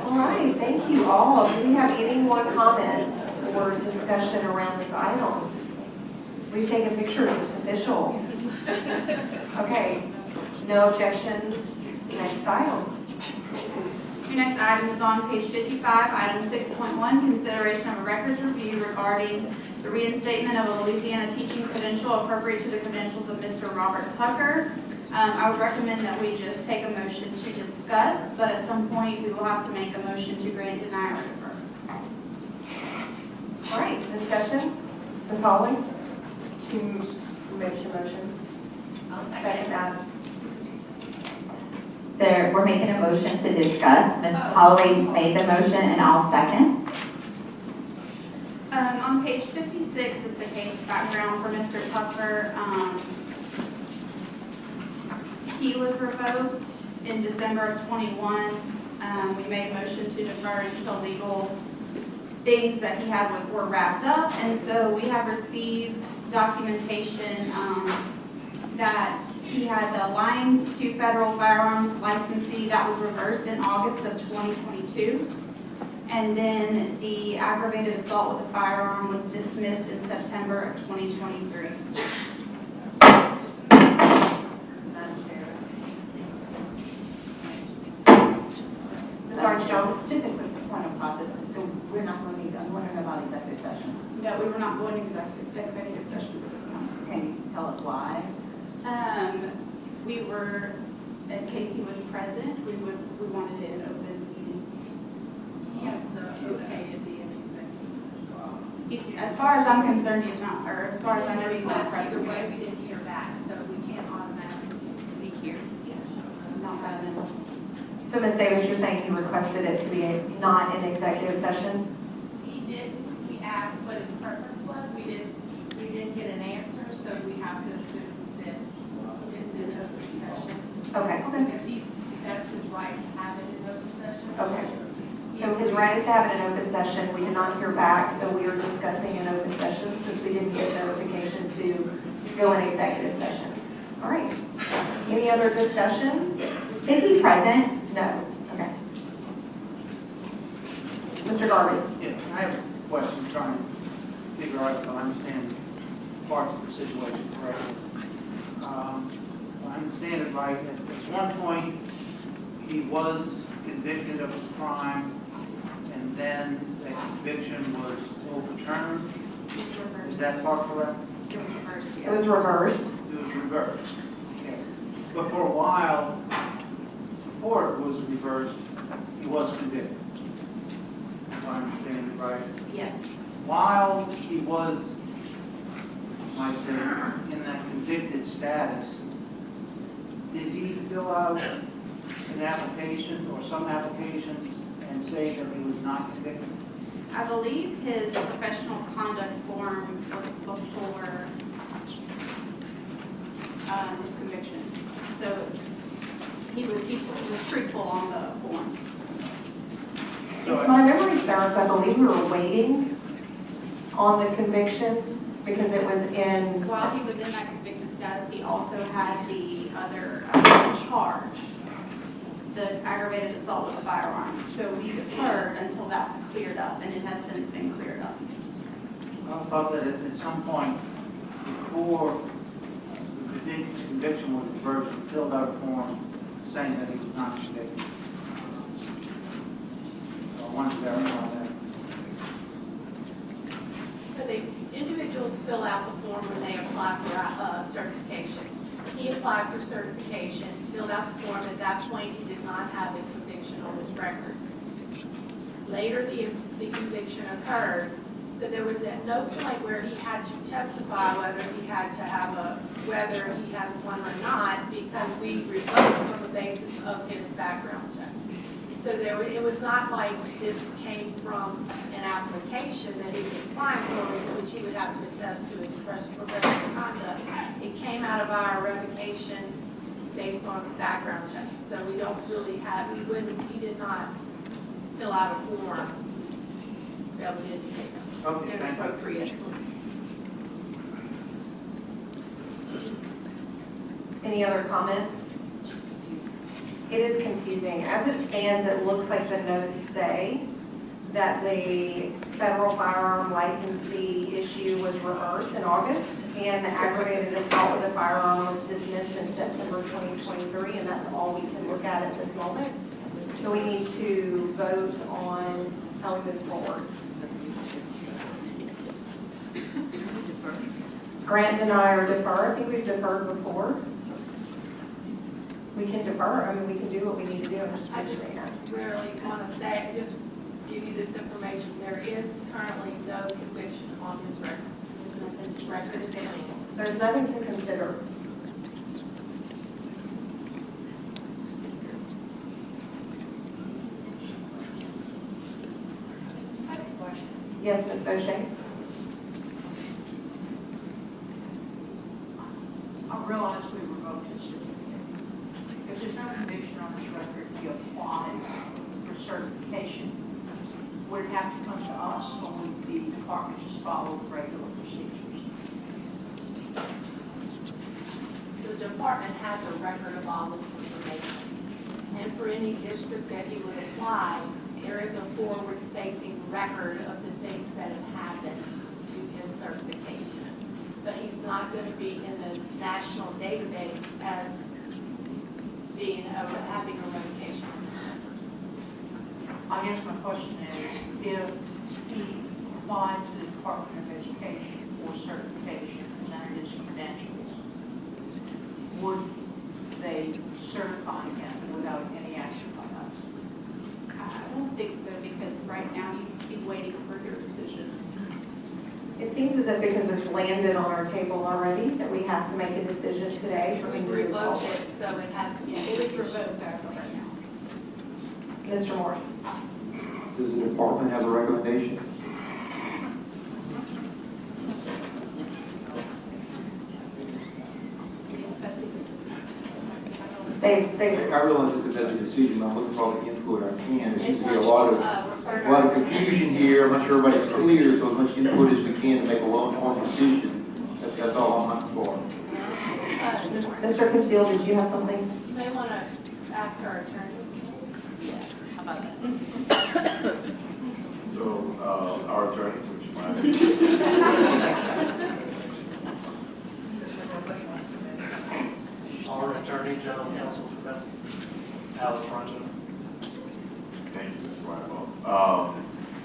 All right, thank you all. Do we have any more comments or discussion around this item? We've taken pictures, it's official. Okay, no objections. Next item. Your next item is on page 55, item 6.1, consideration of a records review regarding the reinstatement of a Louisiana teaching credential appropriate to the credentials of Mr. Robert Tucker. I would recommend that we just take a motion to discuss, but at some point we will have to make a motion to grant, deny, or refer. All right, discussion. Ms. Holly? To make your motion. I'll Second that. we're making a motion to discuss. Ms. Holloway made the motion and I'll second. On page 56 is the case background for Mr. Tucker. He was revoked in December of '21. We made a motion to defer until legal things that he had were wrapped up. And so we have received documentation that he had the Line 2 federal firearms licensee that was reversed in August of 2022. And then the aggravated assault with a firearm was dismissed in September of 2023. Ms. Orange-Jones? Just a quick point of process. So we're not going to, I'm wondering about executive session. No, we were not going to executive session for this one. Can you tell us why? We were, in case he was present, we wanted it in open meetings. Yes, the okay to be an executive. As far as I'm concerned, he's not, or as far as I know, he's not Either present. way, we didn't hear back, so we can't automatically. See here. Not present. So Ms. Davis, you're saying he requested it to be not an executive session? He didn't, we asked what his preference was, we didn't get an answer, so we have to assume that it's his open session. Okay. Because that's his right to have it in open session. Okay. So his right is to have it in open session. We did not hear back, so we are discussing an open session since we didn't get notification to go in executive session. All right. Any other discussions? Is he present? No. Okay. Mr. Garvey? Yeah, I have a question, trying to figure out if I understand parts of the situation correctly. If I understand it right, at one point, he was convicted of a crime, and then the conviction was overturned. Is that part correct? It was reversed, yes. It was reversed. It was reversed. Okay. But for a while, before it was reversed, he was convicted. If I understand it right. Yes. While he was, I might say, in that convicted status, did he fill out an application or some applications and say that he was not convicted? I believe his professional conduct form was before his conviction. So he was truthful on the form. If my memory serves, I believe we were waiting on the conviction because it was in, While he was in that convicted status, he also had the other charge, the aggravated assault with a firearm. So we deferred until that was cleared up, and it has since been cleared up. I thought that at some point before the conviction was reversed, he filled out a form saying that he was not convicted. So I wanted to verify that. So the individuals fill out the form when they apply for certification. He applied for certification, filled out the form. At that point, he did not have a conviction on his record. Later, the conviction occurred. So there was at no point where he had to testify whether he had to have whether he has one or not, because we revoked on the basis of his background check. So it was not like this came from an application that he was applying for, which he would have to attest to his professional conduct. It came out of our revocation based on his background check. So we don't really have, he did not fill out a form that would indicate Okay, thank you. inappropriate. any other comments? It is confusing. As it stands, it looks like the notes say that the federal firearm license fee issue was reversed in August, and the aggravated assault with a firearm was dismissed in September 2023, and that's all we can look at this moment. So we need to vote on how we move forward. Grant, deny, or defer. I think we've deferred before. We can defer. I mean, we can do what we need to do. I just rarely want to say, just give you this information. There is currently no conviction on his record. There's nothing to record is illegal. There's nothing to consider. Yes, Ms. Bochet? I realize we revoked his certificate. If there's no conviction on his record, he applies for certification. Would it have to come to us, or would the department just follow regular procedures? The department has a record of all this information. And for any district that he would apply, there is a forward-facing record of the things that have happened to his certification. But he's not going to be in the national database as having a revocation. I guess my question is, if he applied to the Department of Education for certification, presented his credentials, would they certify him without any action by us? I don't think so, because right now he's waiting for your decision. It seems as if because it's landed on our table already, that we have to make a decision today for We him to move revoked forward. it, so it has to be. It is revoked as of right now. Mr. Morris? Does the department have a recommendation? I realize this is a decision, I'm looking for all the input I can. There seems to be a lot of confusion here, I'm not sure everybody's clear, so as much input as we can to make a well-informed decision. That's all I'm looking for. Mr. Castile, did you have something? You may want to ask our attorney. How about that? So, our attorney, would you mind? Our attorney, general counsel for President Alex Ronjo. Thank you, Mr. Reinbold.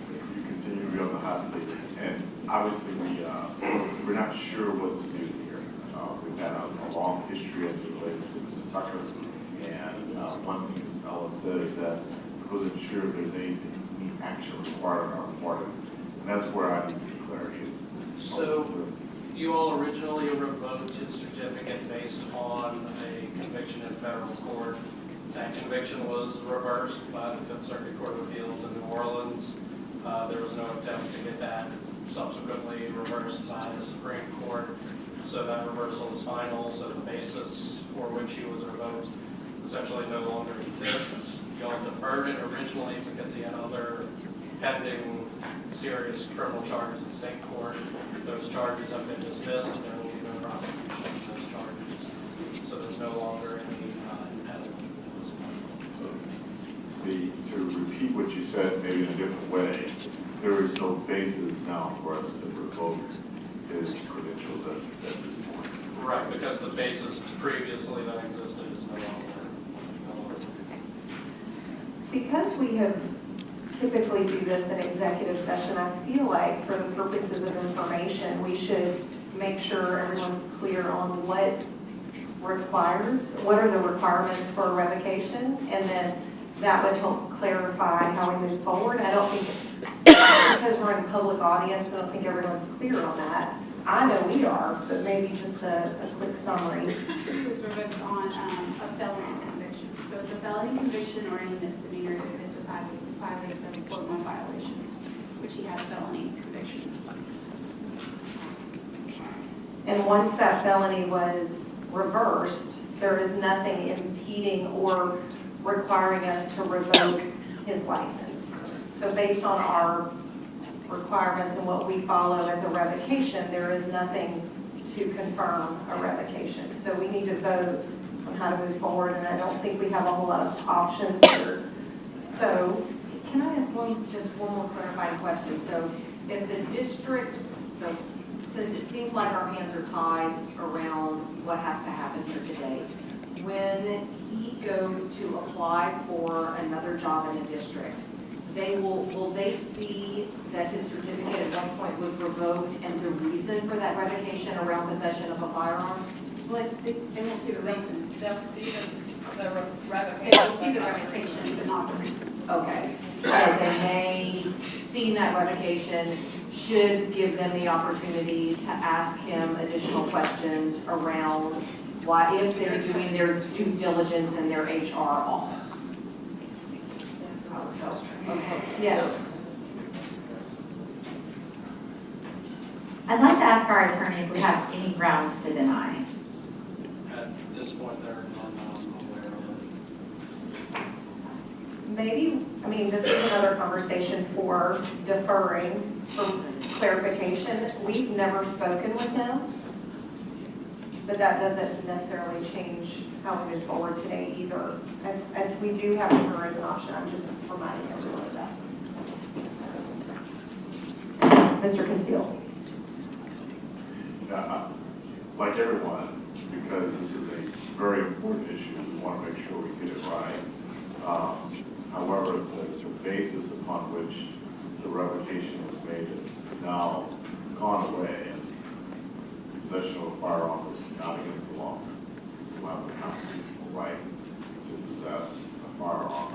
You continue to be on the hot seat, and obviously we're not sure what to do here. We've had a long history as it relates to Mr. Tucker, and one thing Ms. Ellis said is that I wasn't sure if there's any action required on our part, and that's where I need some clarity. So you all originally revoked his certificate based on a conviction in federal court. That conviction was reversed by the Fifth Circuit Court of Appeals in New Orleans. There was no attempt to get that subsequently reversed by the Supreme Court. So that reversal is final, so the basis for which he was revoked essentially no longer exists. Y'all deferred it originally because he had other pending serious criminal charges in state court. Those charges have been dismissed, and there will be no prosecution of those charges. So there's no longer any impediment at this point. So, to repeat what you said, maybe in a different way, there is no basis now for us to revoke his credentials at this point. Right, because the basis previously that existed is no longer. Because we have typically do this in executive session, I feel like for the purposes of information, we should make sure everyone's clear on what are the requirements for a revocation, and then that would help clarify how we move forward. I don't think, because we're in a public audience, I don't think everyone's clear on that. I know we are, but maybe just a quick summary. This was revoked on a felony conviction. So it's a felony conviction or any misdemeanor if it's a 587.1 violation, which he had a felony conviction. And once that felony was reversed, there is nothing impeding or requiring us to revoke his license. So based on our requirements and what we follow as a revocation, there is nothing to confirm a revocation. So we need to vote on how to move forward, and I don't think we have a whole lot of options here. So Can I ask just one more clarifying question? So if the district, so since it seems like our hands are tied around what has to happen here today, when he goes to apply for another job in the district, will they see that his certificate at one point was revoked and the reason for that revocation around possession of a firearm? Well, they won't see the reason. They'll see the revocation. They'll see the revocation, but not the reason. Okay, so they may, seeing that revocation, should give them the opportunity to ask him additional questions around why, if they're doing their due diligence in their HR office. Okay, yes. I'd like to ask our attorney if we have any grounds to deny. At this point, they're not aware of it. Maybe, I mean, this is another conversation for deferring for clarification. We've never spoken with him, but that doesn't necessarily change how we move forward today either. And we do have defer as an option. I'm just reminding everyone of that. Mr. Castile. Like everyone, because this is a very important issue, we want to make sure we get it right. However, the basis upon which the revocation was made is now gone away, and possession of a firearm is not against the law. You have the constitutional right to possess a firearm.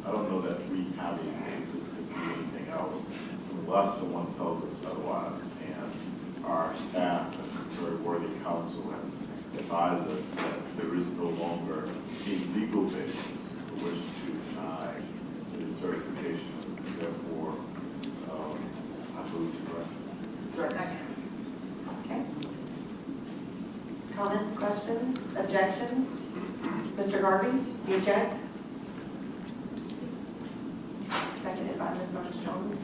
I don't know that we have a basis to do anything else unless someone tells us otherwise. And our staff and very worthy counsel has advised us that there is no longer a legal basis for which to deny the certification. Therefore, I move to grant. Second. Okay. Comments, questions, objections? Mr. Garvey, you object? Seconded by Ms. Jones.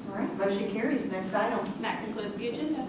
All right, motion carries. Next item. That concludes the agenda.